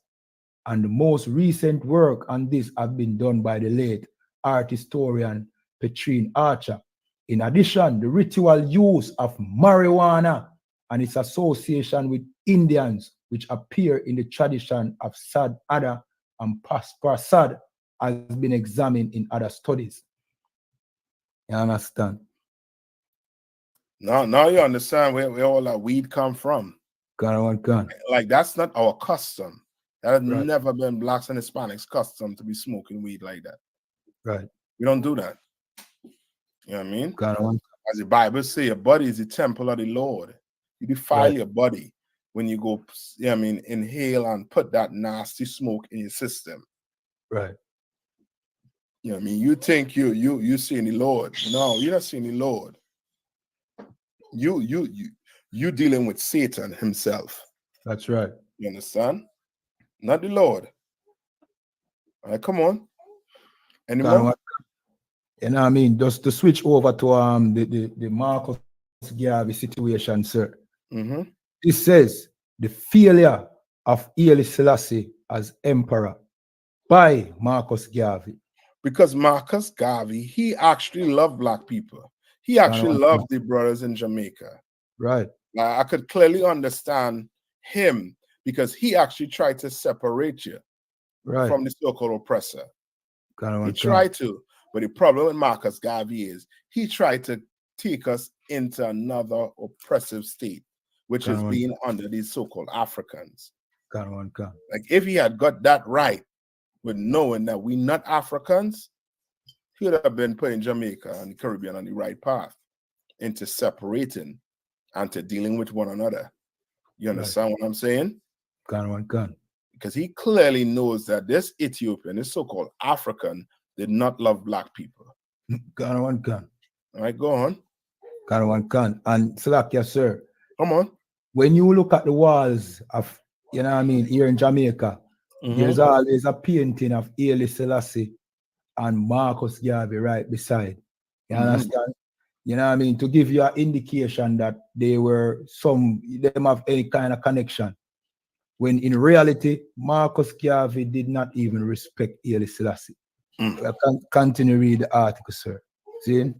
and the most recent work on this has been done by the late art historian Petrine Archer. In addition, the ritual use of marijuana and its association with Indians, which appear in the tradition of Sad Ada and Prasad, has been examined in other studies." You understand? Now you understand where all that weed come from. Gun. Like, that's not our custom. That has Right. never been blacks and Hispanics' custom to be smoking weed like that. Right. We don't do that. You know what I mean? Gun. As the Bible says, your body is the temple of the Lord. You defile your body when you go, you know what I mean, inhale and put that nasty smoke in your system. Right. You know what I mean? You think you seeing the Lord. No, you're not seeing the Lord. You dealing with Satan himself. That's right. You understand? Not the Lord. All right, come on. Anymore? You know what I mean? Just to switch over to the Marcus Garvey situation, sir. Mm-hmm. It says the failure of Haile Selassie as emperor by Marcus Garvey. Because Marcus Garvey, he actually loved black people. He actually loved the brothers in Jamaica. Right. I could clearly understand him because he actually tried to separate you from the so-called oppressor. He tried to, but the problem with Marcus Garvey is he tried to take us into another oppressive state, which is being under these so-called Africans. Like, if he had got that right, with knowing that we're not Africans, he would have been putting Jamaica and the Caribbean on the right path into separating and to dealing with one another. You understand what I'm saying? Because he clearly knows that this Ethiopian, this so-called African, did not love black people. All right, go on. And Salakia, sir. Come on. When you look at the walls of, you know what I mean, here in Jamaica, there's always a painting of Haile Selassie and Marcus Garvey right beside. You understand? You know what I mean? To give you an indication that they have any kind of connection. When in reality, Marcus Garvey did not even respect Haile Selassie. I can continue to read the article, sir. See?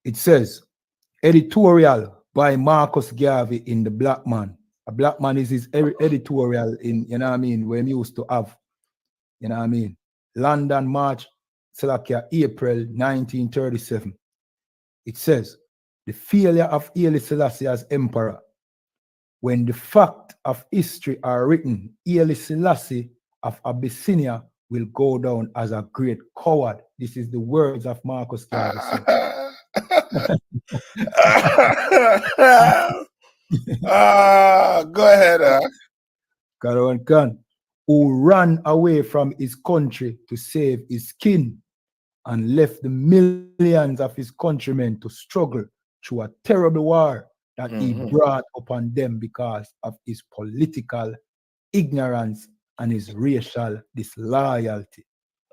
It says, editorial by Marcus Garvey in The Black Man. A Black Man is his editorial in, you know what I mean, when he used to have, you know what I mean, London, March, April 1937. It says, the failure of Haile Selassie as emperor. When the fact of history are written, Haile Selassie of Abyssinia will go down as a great coward. This is the words of Marcus Garvey. Go ahead. Who ran away from his country to save his skin and left the millions of his countrymen to struggle through a terrible war that he brought upon them because of his political ignorance and his racial disloyalty.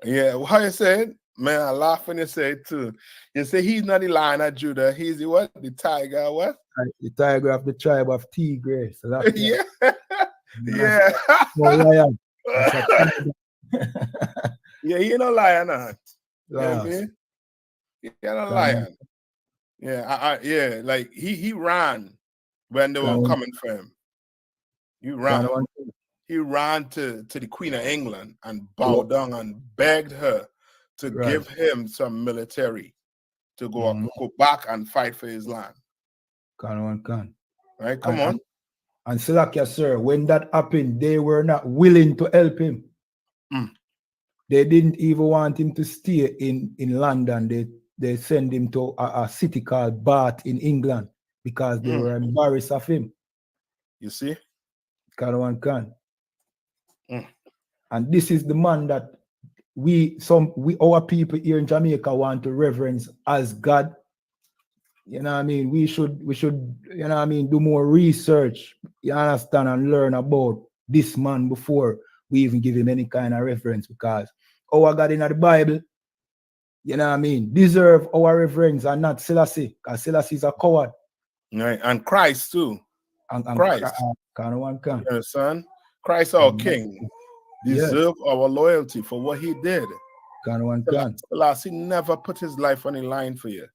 Yeah, how you say it? Man, I laugh when you say it too. You say he's not the Lion of Judah, he's the what? The tiger, what? The tiger of the tribe of Tigray. So that's yeah. Yeah. Lion. Yeah, he no lion, huh? You know what I mean? He not a lion. Yeah, yeah, like he ran when they were coming for him. He ran. He ran to the Queen of England and bowed down and begged her to give him some military to go back and fight for his land. Right, come on. And Salakia, sir, when that happened, they were not willing to help him. They didn't even want him to stay in London. They sent him to a city called Bath in England because they were embarrassed of him. You see? And this is the man that our people here in Jamaica want to reverence as God. you know what I mean, we should, you know what I mean, do more research, you understand, and learn about this man before we even give him any kind of reference, because our God in the Bible, you know what I mean, deserve our reverence and not Selassie, because Selassie is a coward. Right. And Christ too. And Christ. Can one can. You understand? Christ our King deserve our loyalty for what he did. Can one can. Selassie never put his life on the line for you.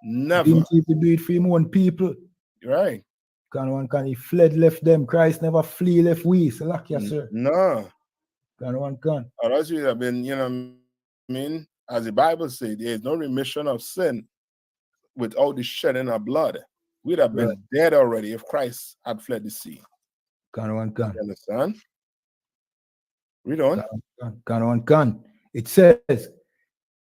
Never. Didn't even do it for him own people. Right. Can one can. He fled, left them. Christ never flee, left we. Salakia, sir. No. Can one can. Or else you'd have been, you know what I mean? As the Bible says, there is no remission of sin without the shedding of blood. We'd have been dead already if Christ had fled the sea. Can one can. You understand? Read on. Can one can. It says,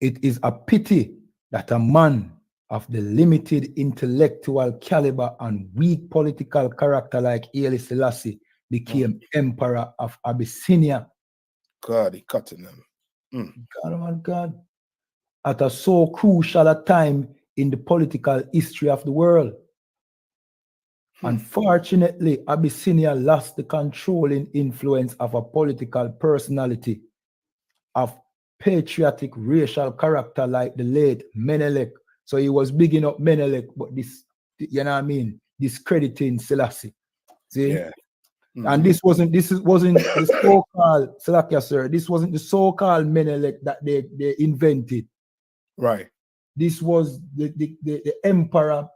it is a pity that a man of the limited intellectual caliber and weak political character like Haile Selassie became emperor of Abyssinia. God, he cutting them. God. At a so crucial a time in the political history of the world. Unfortunately, Abyssinia lost the controlling influence of a political personality of patriotic racial character like the late Menelik. So he was bigging up Menelik, but this, you know what I mean, discrediting Selassie. See? Yeah. And this wasn't the so-called Salakia, sir. This wasn't the so-called Menelik that they invented. Right. This was the emperor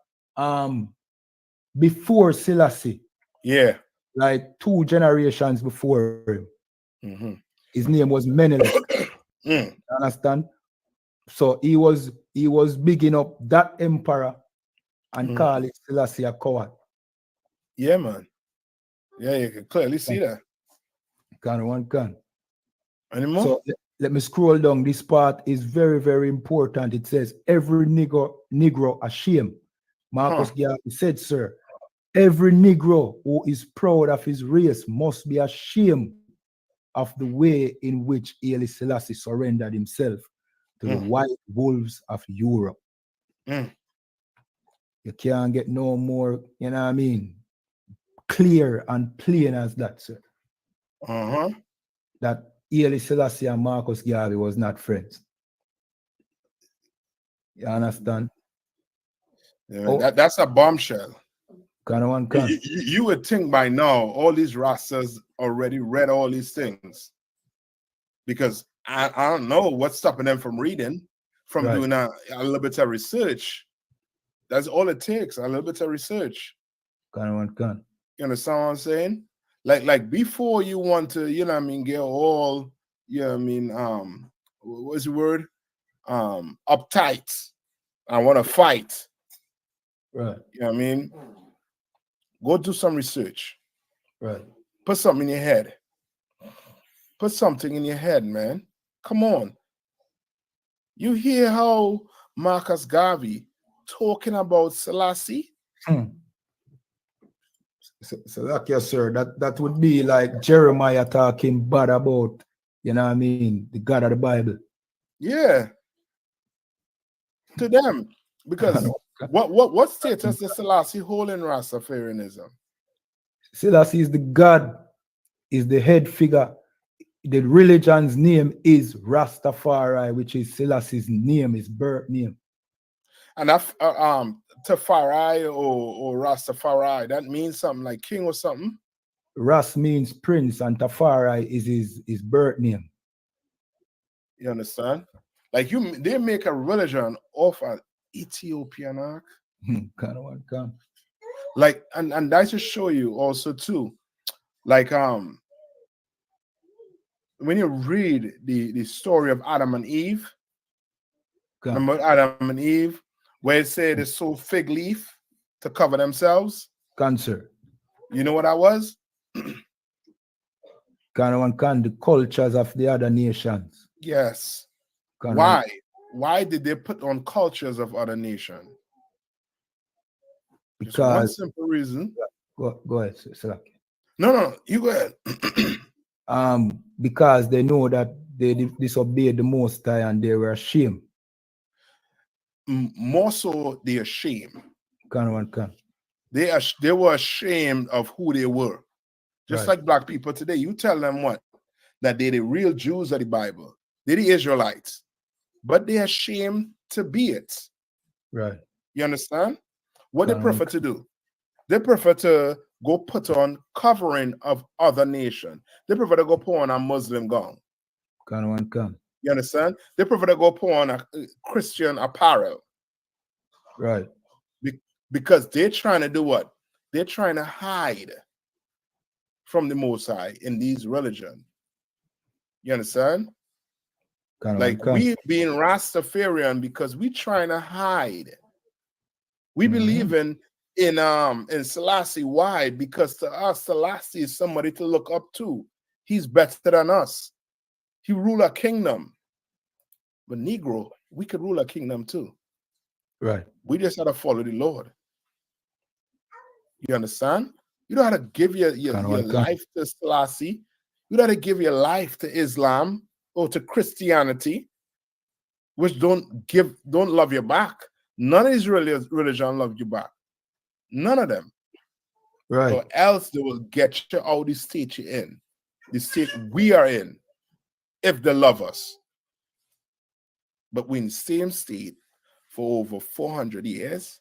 before Selassie. Yeah. Like 2 generations before him. His name was Menelik. You understand? So he was bigging up that emperor and call it Selassie a coward. Yeah, man. Yeah, you can clearly see that. Can. Anymore? So let me scroll down. This part is very, very important. It says, every Negro ashamed. Marcus Garvey said, sir, every Negro who is proud of his race must be ashamed of the way in which Haile Selassie surrendered himself to the white wolves of Europe. You can't get no more, you know what I mean, clear and plain as that, sir. That Haile Selassie and Marcus Garvey was not friends. You understand? Yeah, that's a bombshell. Can. You would think by now all these Rastas already read all these things, because I don't know what's stopping them from reading, from doing a little bit of research. That's all it takes, a little bit of research. Can. You understand what I'm saying? Like before you want to, you know what I mean, get all, you know what I mean, what's the word? Uptight. I want to fight. Right. You know what I mean? Go do some research. Right. Put something in your head. Put something in your head, man. Come on. You hear how Marcus Garvey talking about Selassie? So like, yes, sir, that would be like Jeremiah talking bad about, you know what I mean, the God of the Bible. Yeah. To them. Because what status does Selassie hold in Rastafarianism? Selassie is the God, is the head figure. The religion's name is Rastafari, which is Selassie's name, his birth name. And that Tafari or Rastafari, that means something like king or something? Ras means prince, and Tafari is his birth name. You understand? Like they make a religion of an Ethiopian ark. Like, and that should show you also too, like when you read the story of Adam and Eve, remember Adam and Eve, where it said they sold fig leaf to cover themselves? Cancer. You know what that was? The cultures of the other nations. Yes. Why? Why did they put on cultures of other nations? Because one simple reason. Go ahead, sir. No, you go ahead. Because they know that they disobeyed the Most High and they were ashamed. more so they ashamed. Can. They were ashamed of who they were. Just Right. like black people today. You tell them what? That they're the real Jews of the Bible. They're the Israelites. But they're ashamed to be it. Right. You understand? What they Can. prefer to do? They prefer to go put on covering of other nation. They prefer to go put on a Muslim gown. Can. You understand? They prefer to go put on a Christian apparel. Right. Because they're trying to do what? They're trying to hide from the Most High in these religions. You understand? Like we being Rastafarian because we trying to hide. We believe in Selassie. Why? Because to us, Selassie is somebody to look up to. He's better than us. He rule a kingdom. But Negro, we could rule a kingdom too. Right. We just had to follow the Lord. You understand? You don't have to give your life to Selassie. You don't have to give your life to Islam or to Christianity, which don't love you back. None of these religion love you back. None of them. Right. Or else they will get you out the state you're in. The state we are in, if they love us. But we're in the same state for over 400 years.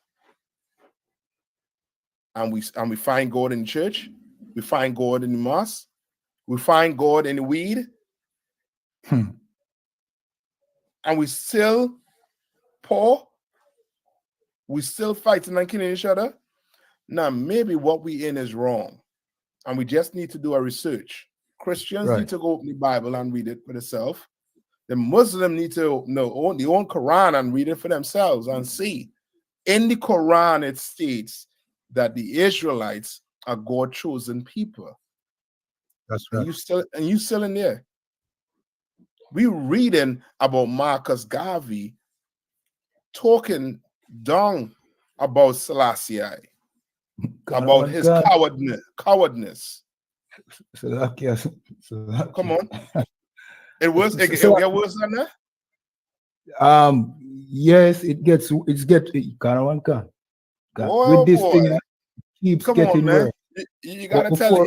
And we find God in church. We find God in the mosque. We find God in the weed. And we still poor. We still fighting and killing each other. Now, maybe what we in is wrong. And we just need to do a research. Christians need to go open the Bible and read it for themselves. The Muslims need to own their own Quran and read it for themselves and see. In the Quran, it states that the Israelites are God's chosen people. That's right. And you still in there. We reading about Marcus Garvey talking down about Selassie, about his cowardness. Come on. It was worse than that? Yes, it gets Boy, with this thing it keeps getting worse. You gotta tell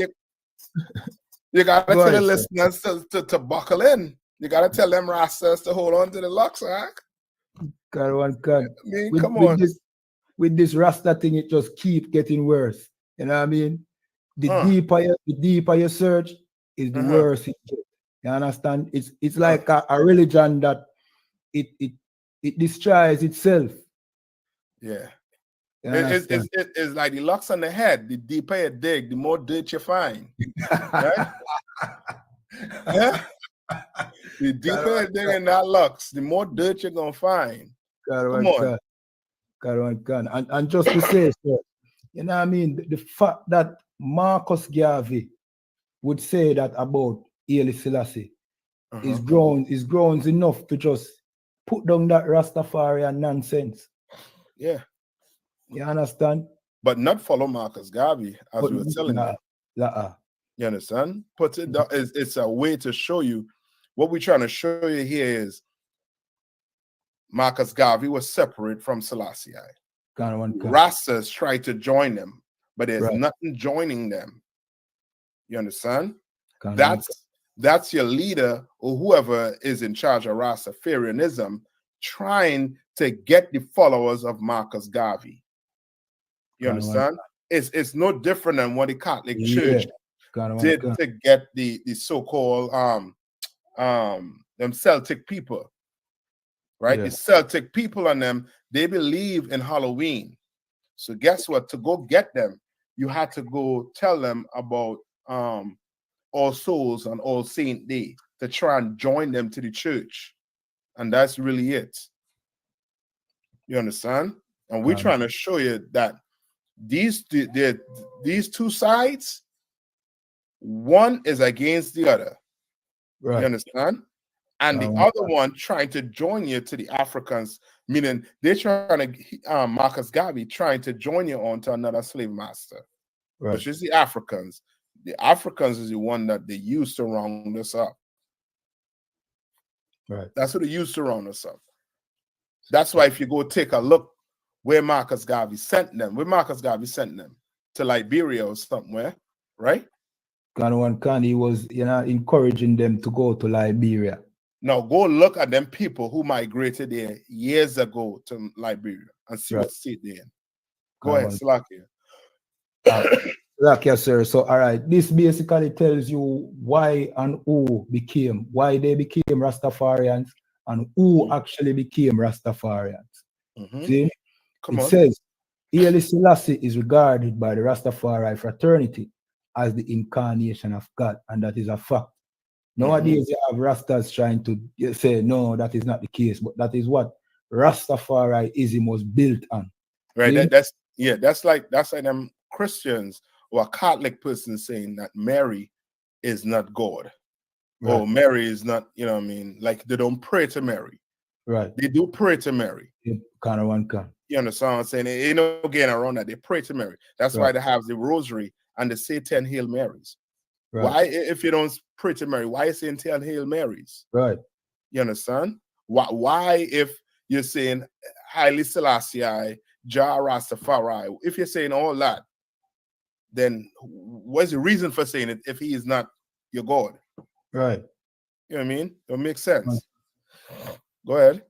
the listeners to buckle in. You gotta tell them Rastas to hold on to the rucksack. Come on. With this Rasta thing, it just keep getting worse. You know what I mean? The deeper you search, is the worse it gets. You understand? It's like a religion that it destroys itself. Yeah. It's like the locks on the head. The deeper you dig, the more dirt you find. Right? Yeah? The deeper you dig in that locks, the more dirt you're gonna find. Come on. And just to say, sir, you know what I mean? The fact that Marcus Garvey would say that about Haile Selassie is grounds enough to just put down that Rastafarian nonsense. Yeah. You understand? But not follow Marcus Garvey, as we were telling you. You understand? But it's a way to show you what we're trying to show you here is Marcus Garvey was separate from Selassie. Rastas tried to join them, but there's nothing joining them. You understand? That's your leader or whoever is in charge of Rastafarianism trying to get the followers of Marcus Garvey. You understand? It's no different than what the Catholic Church did to get the so-called them Celtic people. Right? The Celtic people on them, they believe in Halloween. So guess what? To go get them, you had to go tell them about All Souls and All Saint Day to try and join them to the church. And that's really it. You understand? And we're trying to show you that these two sides, one is against the other. Right. You understand? And the other one trying to join you to the Africans, meaning they're trying to, Marcus Garvey trying to join you on to another slave master, which is the Africans. The Africans is the one that they used to round us up. Right. That's what they used to round us up. That's why if you go take a look where Marcus Garvey sent them, to Liberia or somewhere, right? He was, encouraging them to go to Liberia. Now go look at them people who migrated there years ago to Liberia and see what state they're in. Go ahead, Slakia. Slakia, sir. So, all right, this basically tells you why and why they became Rastafarians and who actually became Rastafarians. See? It says, Haile Selassie is regarded by the Rastafari fraternity as the incarnation of God, and that is a fact. Nowadays, you have Rastas trying to say, no, that is not the case, but that is what Rastafariism was built on. Right. That's like them Christians or a Catholic person saying that Mary is not God. Right. Or Mary is not, you know what I mean? Like they don't pray to Mary. Right. They do pray to Mary. You understand what I'm saying? Ain't no getting around that. They pray to Mary. That's why they have the rosary and they say 10 Hail Marys. Right. Why, if you don't pray to Mary, why are you saying 10 Hail Marys? Right. You understand? Why if you're saying Haile Selassie, Jah Rastafari, if you're saying all that, then what's the reason for saying it if he is not your God? Right. You know what I mean? It makes sense. Go ahead.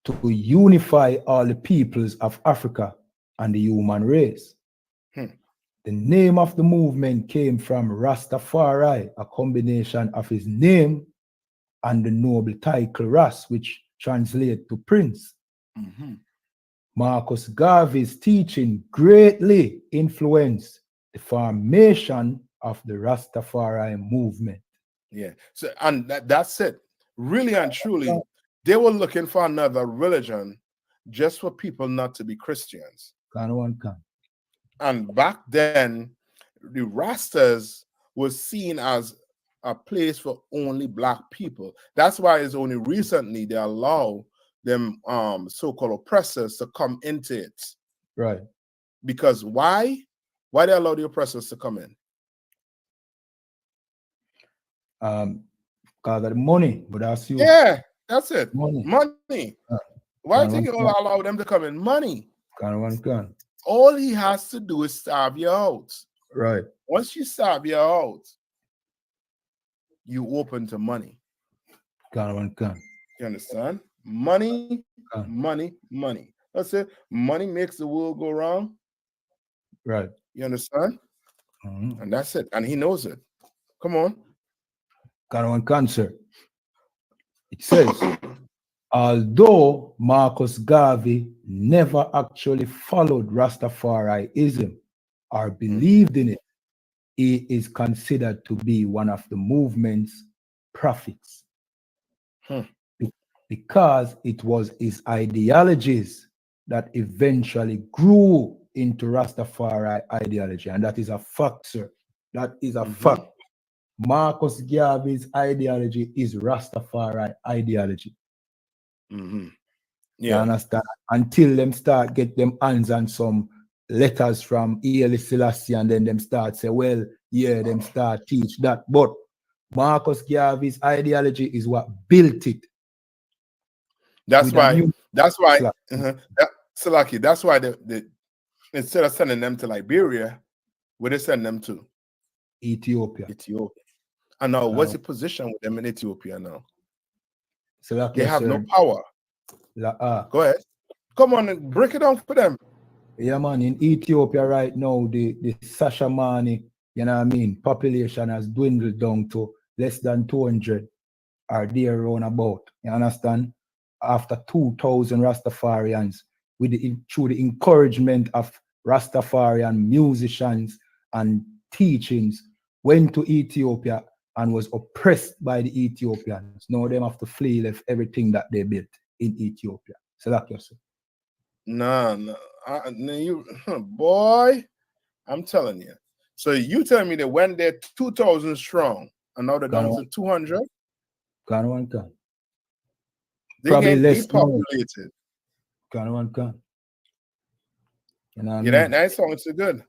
To unify all the peoples of Africa and the human race. The name of the movement came from Rastafari, a combination of his name and the noble title Ras, which translates to prince. Marcus Garvey's teaching greatly influenced the formation of the Rastafari movement. Yeah. So, and that's it. Really and truly, they were looking for another religion just for people not to be Christians. And back then, the Rastas was seen as a place for only black people. That's why it's only recently they allow them so-called oppressors to come into it. Right. Because why? Why they allow the oppressors to come in? Because of the money, but that's you. Yeah, that's it. Money. Why do you think you allow them to come in? Money. All he has to do is starve you out. Right. Once you starve you out, you open to money. You understand? Money. That's it. Money makes the world go round. Right. You understand? And that's it. And he knows it. Come on. Cancer. It says, although Marcus Garvey never actually followed Rastafariism or believed in it, he is considered to be one of the movement's prophets. Because it was his ideologies that eventually grew into Rastafari ideology. And that is a fact, sir. That is a fact. Marcus Garvey's ideology is Rastafari ideology. Yeah. You understand? Until them start get them hands on some letters from Haile Selassie, and then them start say, well, yeah, them start teach that. But Marcus Garvey's ideology is what built it. That's why Salaki, that's why they instead of sending them to Liberia, where they send them to? Ethiopia. And now, what's the position with them in Ethiopia now? Salaki, they have no power. Go ahead. Come on and break it down for them. Yeah, man. In Ethiopia right now, the Sashamani, you know what I mean, population has dwindled down to less than 200 are there around about. You understand? After 2,000 Rastafarians, through the encouragement of Rastafarian musicians and teachings, went to Ethiopia and was oppressed by the Ethiopians. Now they have to flee, left everything that they built in Ethiopia. So that's yourself. No, you boy, I'm telling you. So you tell me that when they're 2,000 strong and now they're down to 200? They probably get less depopulated. You know that song is too good.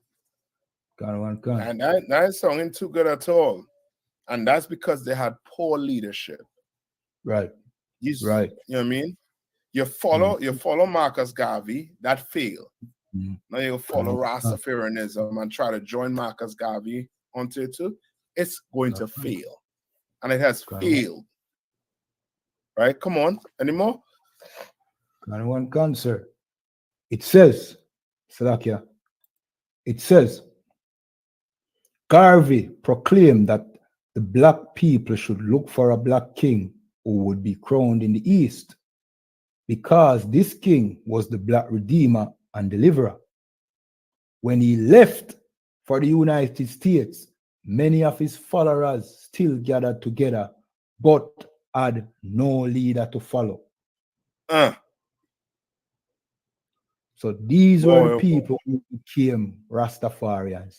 And that song ain't too good at all. And that's because they had poor leadership. Right. You know what I mean? You follow Marcus Garvey, that failed. Now you follow Rastafarianism and try to join Marcus Garvey onto it too. It's going to fail. And it has failed. Right? Come on. Any more? One concert. It says, Salakia, it says, Garvey proclaimed that the black people should look for a black king who would be crowned in the East, because this king was the black redeemer and deliverer. When he left for the United States, many of his followers still gathered together, but had no leader to follow. So these were the people who became Rastafarians,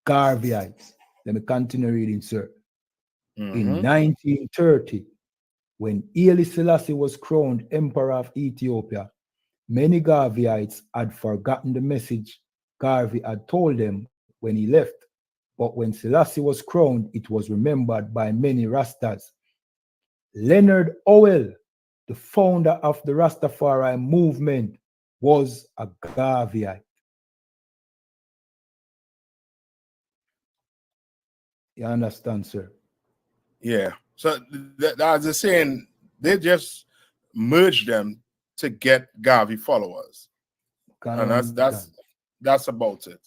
Garveyites. Let me continue reading, sir. In 1930, when Haile Selassie was crowned Emperor of Ethiopia, many Garveyites had forgotten the message Garvey had told them when he left. But when Selassie was crowned, it was remembered by many Rastas. Leonard Howell, the founder of the Rastafari movement, was a Garveyite. You understand, sir? Yeah. So as I saying, they just merged them to get Garvey followers. And that's about it.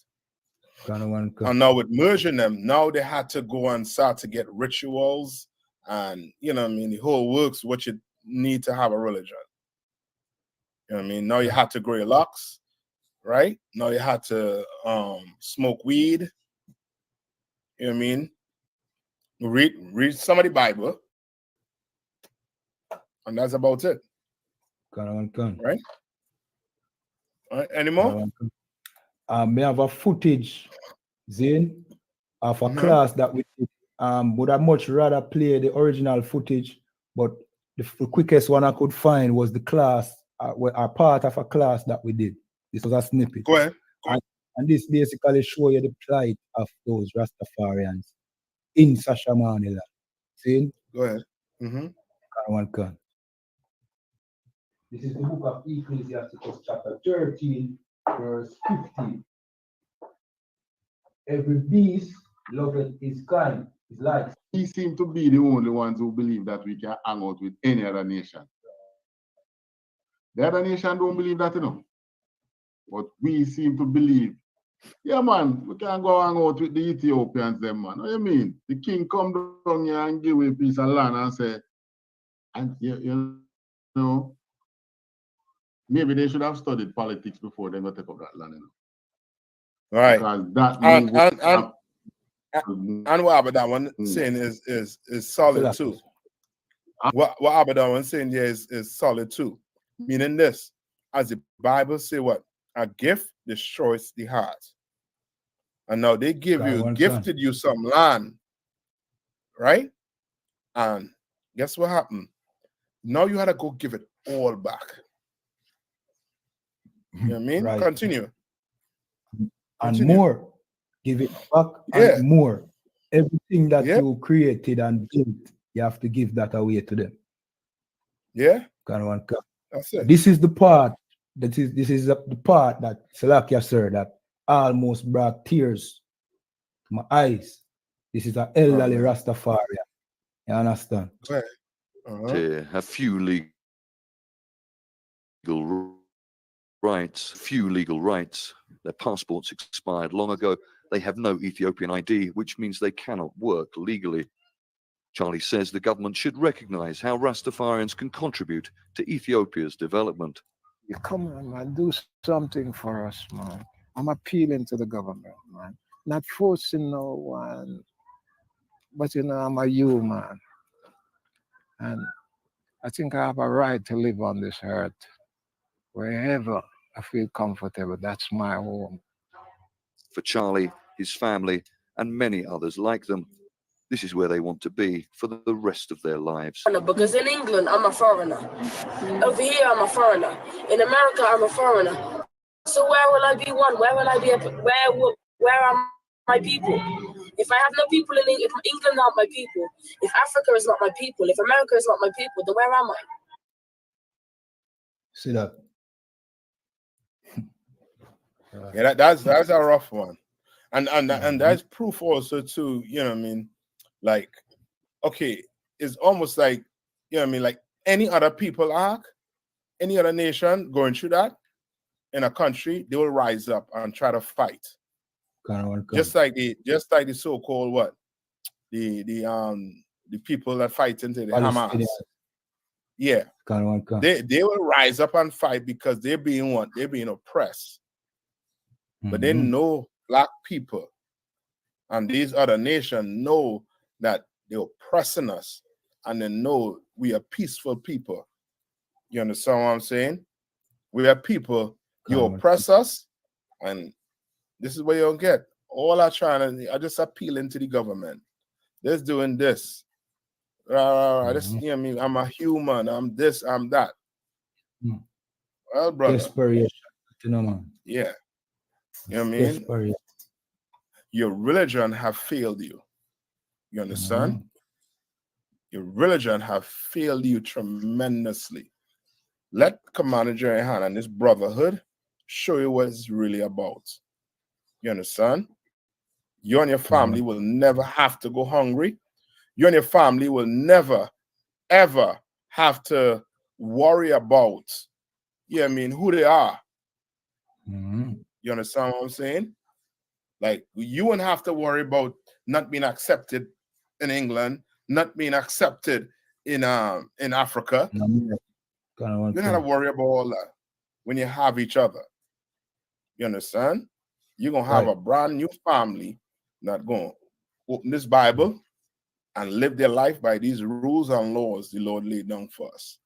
And now with merging them, now they had to go and start to get rituals and, you know what I mean, the whole works, what you need to have a religion. You know what I mean? Now you had to grow your locks, right? Now you had to smoke weed. You know what I mean? Read some of the Bible. And that's about it. Right? All right, any more? May have a footage, Zane, of a class that we did. Would I much rather play the original footage, but the quickest one I could find was the class, a part of a class that we did. This was a snippet. Go ahead. And this basically show you the plight of those Rastafarians in Sashamaniland. See? Go ahead. This is the book of Ecclesiastes, chapter 13, verse 15. Every beast loveth his kind, his like. We seem to be the only ones who believe that we can hang out with any other nation. The other nation don't believe that, you know. But we seem to believe, yeah, man, we can go hang out with the Ethiopians, them, man. What do you mean? The king come down here and give away a piece of land and say, and you know, maybe they should have studied politics before they go take up that land, you know. Right. Because that and what about that one saying is solid too. What about that one saying is solid too. Meaning this, as the Bible say, what a gift destroys the heart. And now they gifted you some land, right? And guess what happened? Now you had to go give it all back. You know what I mean? Right. Continue. And more. Give it back and more. Everything that you created and built, you have to give that away to them. Yeah. That's it. This is the part. This is the part that Salakia, sir, that almost brought tears to my eyes. This is an elderly Rastafarian. You understand? To a few legal rights. Their passports expired long ago. They have no Ethiopian ID, which means they cannot work legally. Charlie says the government should recognize how Rastafarians can contribute to Ethiopia's development. You come on, man, do something for us, man. I'm appealing to the government, man. Not forcing no one, but you know, I'm a you, man. And I think I have a right to live on this earth. Wherever I feel comfortable, that's my home. For Charlie, his family, and many others like them, this is where they want to be for the rest of their lives. Because in England, I'm a foreigner. Over here, I'm a foreigner. In America, I'm a foreigner. So where will I be one? Where will I be? Where are my people? If I have no people in England, if England aren't my people, if Africa is not my people, if America is not my people, then where am I? See that? Yeah, that's a rough one. And that's proof also too, you know what I mean? Like, okay, it's almost like, you know what I mean, like any other people are, any other nation going through that in a country, they will rise up and try to fight. Just like the so-called what? The people that fight into the Hamas. Yeah. They will rise up and fight because they're being what? They're being oppressed. But they know black people and these other nations know that they're oppressing us, and they know we are peaceful people. You understand what I'm saying? We are people, you oppress us, and this is what you'll get. All I just appealing to the government. They're doing this. You know what I mean? I'm a human, I'm this, I'm that. Well, brother. Desperation, you know, man. Yeah. You know what I mean? Desperation. Your religion have failed you. You understand? Your religion have failed you tremendously. Let Commander Jerry Han and this brotherhood show you what it's really about. You understand? You and your family will never have to go hungry. You and your family will never, ever have to worry about, I mean, who they are. You understand what I'm saying? Like, you wouldn't have to worry about not being accepted in England, not being accepted in Africa. You don't have to worry about all that when you have each other. You understand? You're going to have a brand new family that going to open this Bible and live their life by these rules and laws the Lord laid down for us.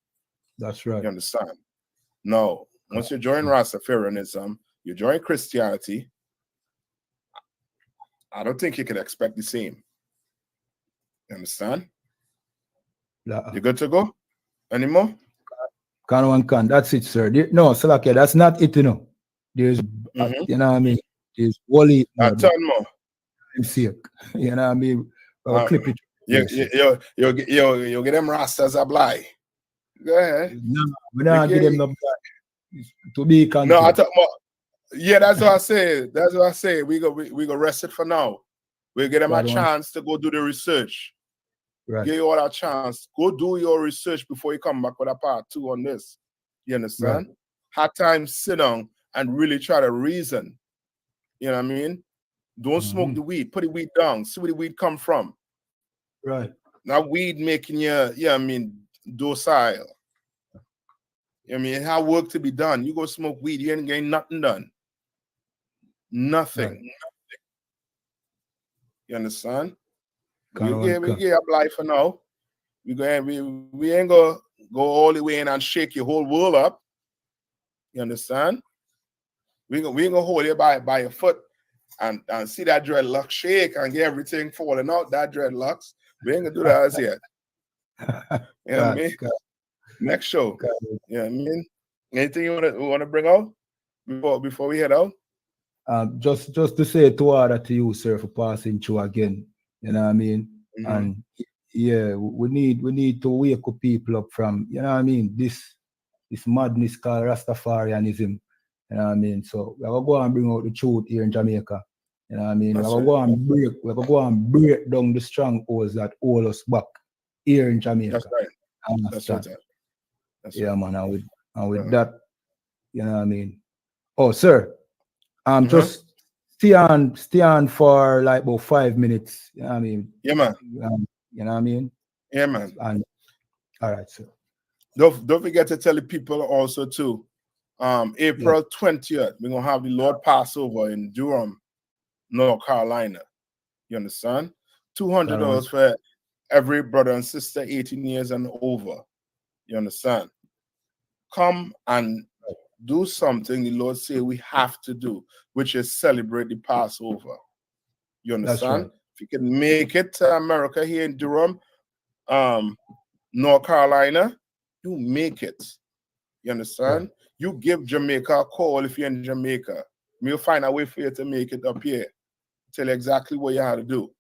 That's right. You understand? No. Once you join Rastafarianism, you join Christianity, I don't think you can expect the same. You understand? You good to go? Any more? Can. That's it, sir. No, Salake, that's not it, you know. There's, you know what I mean? There's Wally. A ton more. You know what I mean? Clip it. You get them Rastas a blind. Go ahead. No, we don't get them no blind. To be content. No, I thought more. Yeah, that's what I said. That's what I said. We go rest it for now. We'll get them a chance to go do the research. Right. Give you all a chance. Go do your research before you come back with a part 2 on this. You understand? Have time, sit down and really try to reason. You know what I mean? Don't smoke the weed. Put the weed down. See where the weed come from. Right. Now weed making you, docile. I mean, it have work to be done. You go smoke weed, you ain't getting nothing done. Nothing. Right. You understand? We get up life for now. We ain't gonna go all the way in and shake your whole world up. You understand? We ain't gonna hold you by your foot and see that dreadlock shake and get everything falling out, that dreadlocks. We ain't gonna do that as yet. You know what I mean? Next show. You know what I mean? Anything you want to bring out before we head out? Just to say to order to you, sir, for passing through again. You know what I mean? And yeah, we need to wake up people up from, you know what I mean, this madness called Rastafarianism. You know what I mean? So we're gonna go and bring out the truth here in Jamaica. You know what I mean? We're gonna go and break down the strongholds that hold us back here in Jamaica. That's right. That's right. Yeah, man. And with that, you know what I mean? Oh, sir. Just stay on for like about 5 minutes. You know what I mean? Yeah, man. You know what I mean? Yeah, man. And all right, sir. Don't forget to tell the people also too. April 20th, we're gonna have the Lord Passover in Durham, North Carolina. You understand? $200 for every brother and sister 18 years and over. You understand? Come and do something the Lord say we have to do, which is celebrate the Passover. You understand? Right. If you can make it to America here in Durham, North Carolina, you make it. You understand? Right. You give Jamaica a call if you're in Jamaica. We'll find a way for you to make it up here. Tell you exactly what you have to do.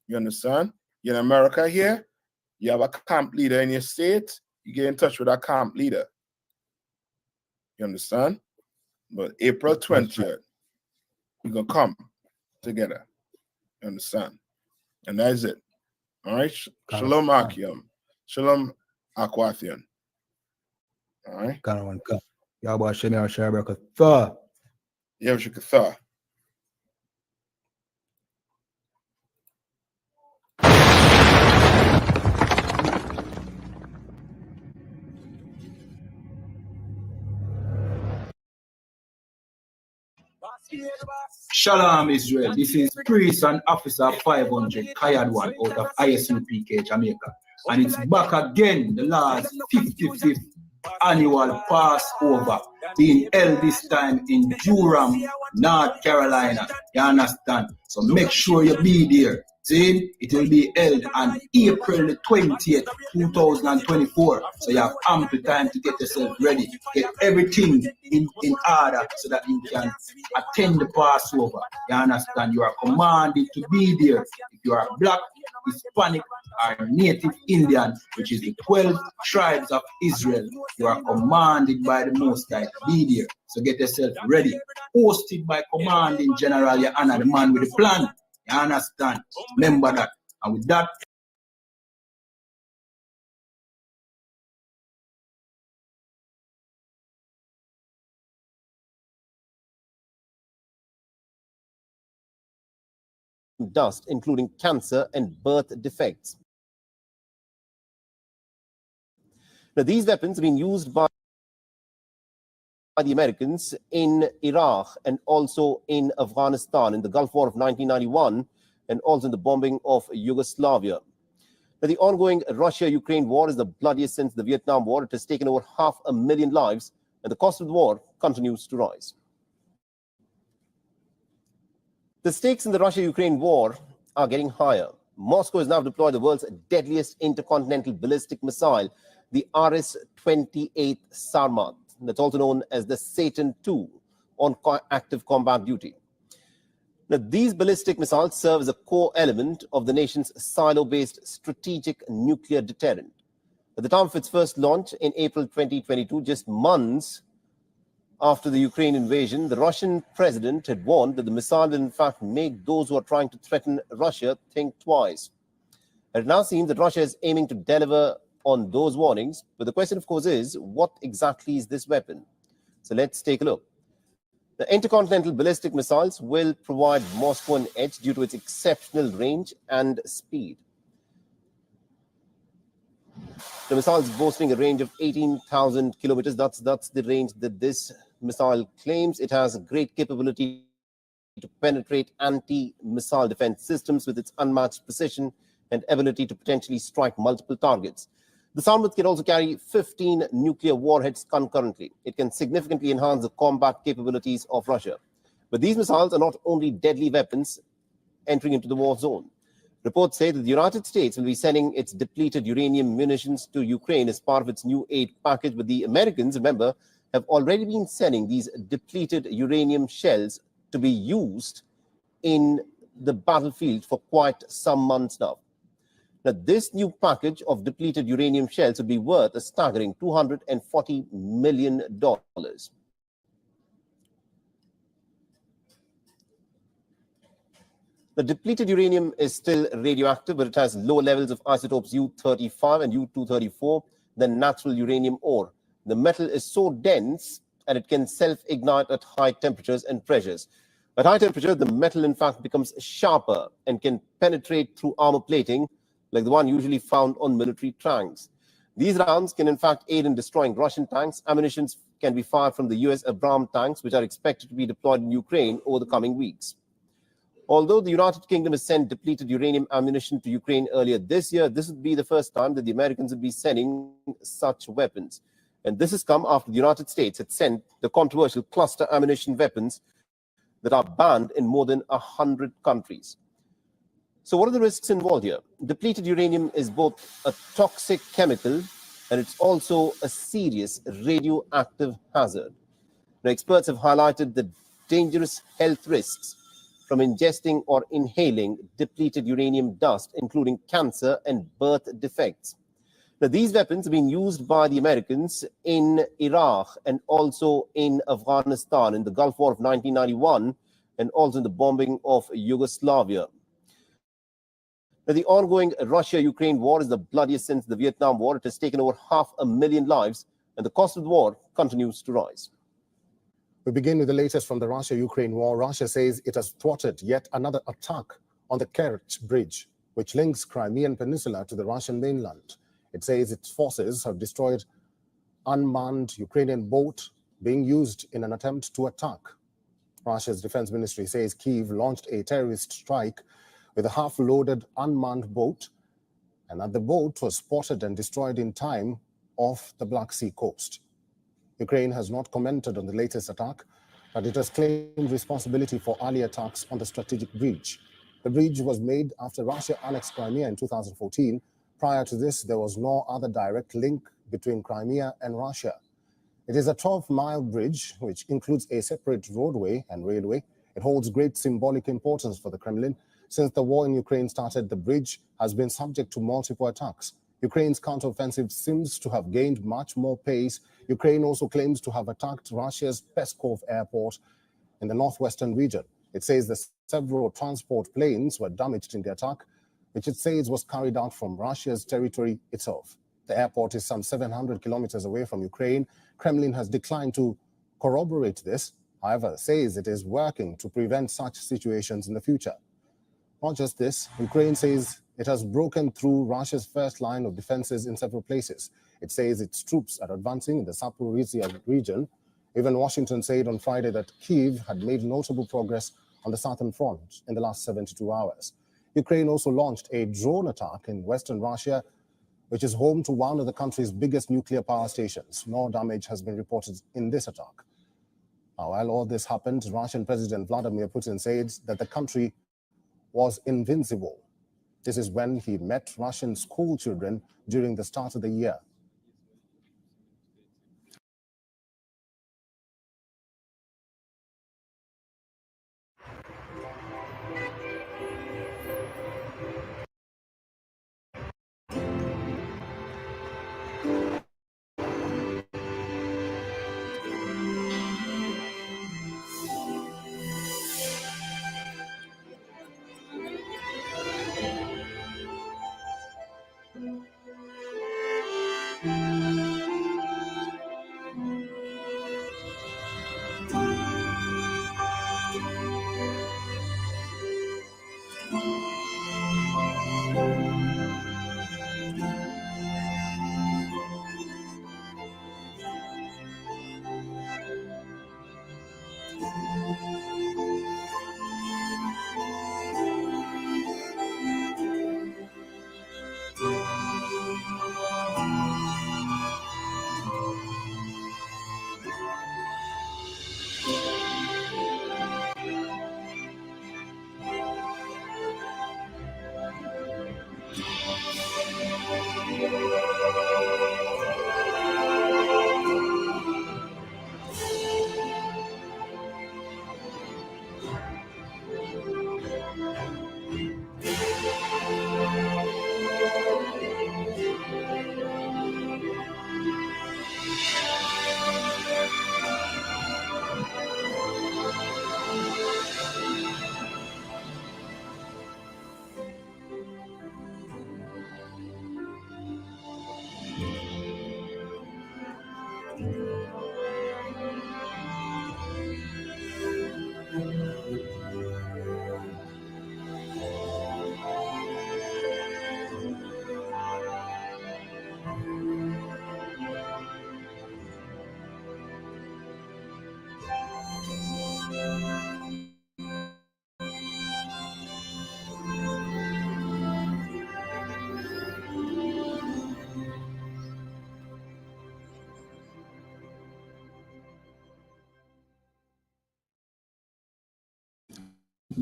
You understand? You're in America here, you have a camp leader in your state, you get in touch with that camp leader. You understand? But April 20th, we're going to come together. You understand? And that's it. All right? Shalom Akim. Shalom Akwathian. All right? Yahweh Shem Yahshua Yahshua. Shalom Israel. This is Priest and Officer 500 Kayadwan out of ISUPK Jamaica. And it's back again, the last 55th annual Passover being held this time in Durham, North Carolina. You understand? So make sure you be there. See, it will be held on April the 20th, 2024. So you have ample time to get yourself ready. Get everything in order so that you can attend the Passover. You understand? You are commanded to be there. If you are Black, Hispanic, or Native Indian, which is the 12 tribes of Israel, you are commanded by the Most High to be there. So get yourself ready. Hosted by Commanding General Your Honor, the man with the plan. You understand? Remember that. And with that, dust, including cancer and birth defects. Now, these weapons have been used by the Americans in Iraq and also in Afghanistan in the Gulf War of 1991 and also in the bombing of Yugoslavia. Now, the ongoing Russia-Ukraine war is the bloodiest since the Vietnam War. It has taken over 500,000 lives, and the cost of the war continues to rise. The stakes in the Russia-Ukraine war are getting higher. Moscow has now deployed the world's deadliest intercontinental ballistic missile, the RS-28 Sarmat, that's also known as the Satan II, on active combat duty. Now, these ballistic missiles serve as a core element of the nation's silo-based strategic nuclear deterrent. At the time of its first launch in April 2022, just months after the Ukraine invasion, the Russian president had warned that the missile will in fact make those who are trying to threaten Russia think twice. It now seems that Russia is aiming to deliver on those warnings, but the question, of course, is what exactly is this weapon? So let's take a look. The intercontinental ballistic missiles will provide Moscow an edge due to its exceptional range and speed. The missile is boasting a range of 18,000 kilometers. That's the range that this missile claims. It has a great capability to penetrate anti-missile defense systems with its unmatched precision and ability to potentially strike multiple targets. The Sarmat can also carry 15 nuclear warheads concurrently. It can significantly enhance the combat capabilities of Russia. But these missiles are not only deadly weapons entering into the war zone. Reports say that the United States will be sending its depleted uranium munitions to Ukraine as part of its new aid package. But the Americans, remember, have already been sending these depleted uranium shells to be used in the battlefield for quite some months now. Now, this new package of depleted uranium shells would be worth a staggering $240 million. The depleted uranium is still radioactive, but it has lower levels of isotopes U-35 and U-234 than natural uranium ore. The metal is so dense and it can self-ignite at high temperatures and pressures. At high temperature, the metal, in fact, becomes sharper and can penetrate through armor plating, like the one usually found on military tanks. These rounds can, in fact, aid in destroying Russian tanks. Ammunition can be fired from the US Abrams tanks, which are expected to be deployed in Ukraine over the coming weeks. Although the United Kingdom has sent depleted uranium ammunition to Ukraine earlier this year, this would be the first time that the Americans would be sending such weapons. And this has come after the United States had sent the controversial cluster ammunition weapons that are banned in more than 100 countries. So what are the risks involved here? Depleted uranium is both a toxic chemical and it's also a serious radioactive hazard. Now, experts have highlighted the dangerous health risks from ingesting or inhaling depleted uranium dust, including cancer and birth defects. Now, these weapons have been used by the Americans in Iraq and also in Afghanistan in the Gulf War of 1991 and also in the bombing of Yugoslavia. Now, the ongoing Russia-Ukraine war is the bloodiest since the Vietnam War. It has taken over 500,000 lives, and the cost of the war continues to rise. We begin with the latest from the Russia-Ukraine war. Russia says it has thwarted yet another attack on the Kerch Bridge, which links Crimean Peninsula to the Russian mainland. It says its forces have destroyed unmanned Ukrainian boat being used in an attempt to attack. Russia's defense ministry says Kyiv launched a terrorist strike with a half-loaded unmanned boat, and that the boat was spotted and destroyed in time off the Black Sea coast. Ukraine has not commented on the latest attack, but it has claimed responsibility for early attacks on the strategic bridge. The bridge was made after Russia annexed Crimea in 2014. Prior to this, there was no other direct link between Crimea and Russia. It is a 12-mile bridge, which includes a separate roadway and railway. It holds great symbolic importance for the Kremlin. Since the war in Ukraine started, the bridge has been subject to multiple attacks. Ukraine's counteroffensive seems to have gained much more pace. Ukraine also claims to have attacked Russia's Peskov airport in the northwestern region. It says that several transport planes were damaged in the attack, which it says was carried out from Russia's territory itself. The airport is some 700 kilometers away from Ukraine. Kremlin has declined to corroborate this, however, says it is working to prevent such situations in the future. Not just this, Ukraine says it has broken through Russia's first line of defenses in several places. It says its troops are advancing in the Zaporizhzhia region. Even Washington said on Friday that Kyiv had made notable progress on the southern front in the last 72 hours. Ukraine also launched a drone attack in western Russia, which is home to one of the country's biggest nuclear power stations. No damage has been reported in this attack. Now, while all this happened, Russian President Vladimir Putin said that the country was invincible. This is when he met Russian school children during the start of the year.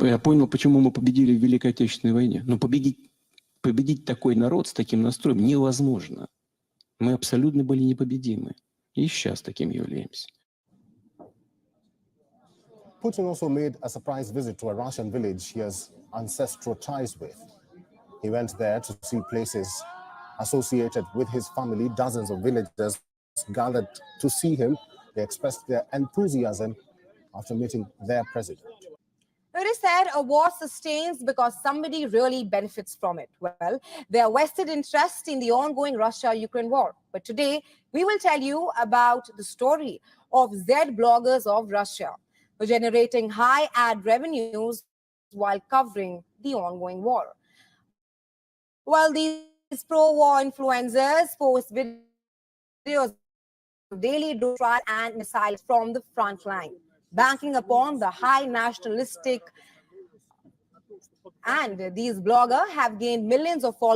Я понял, почему мы победили в Великой Отечественной войне. Но победить такой народ с таким настроем невозможно. Мы абсолютно были непобедимы. И сейчас таким являемся. Putin also made a surprise visit to a Russian village he has ancestral ties with. He went there to see places Associated with his family, dozens of villagers gathered to see him. They expressed their enthusiasm after meeting their president. It is said a war sustains because somebody really benefits from it. Well, there are vested interest in the ongoing Russia-Ukraine war. But today, we will tell you about the story of Z bloggers of Russia, who are generating high ad revenues while covering the ongoing war. While these pro-war influencers post videos of daily drone strikes and missiles from the front line, banking upon the high nationalistic, and these bloggers have gained millions of followers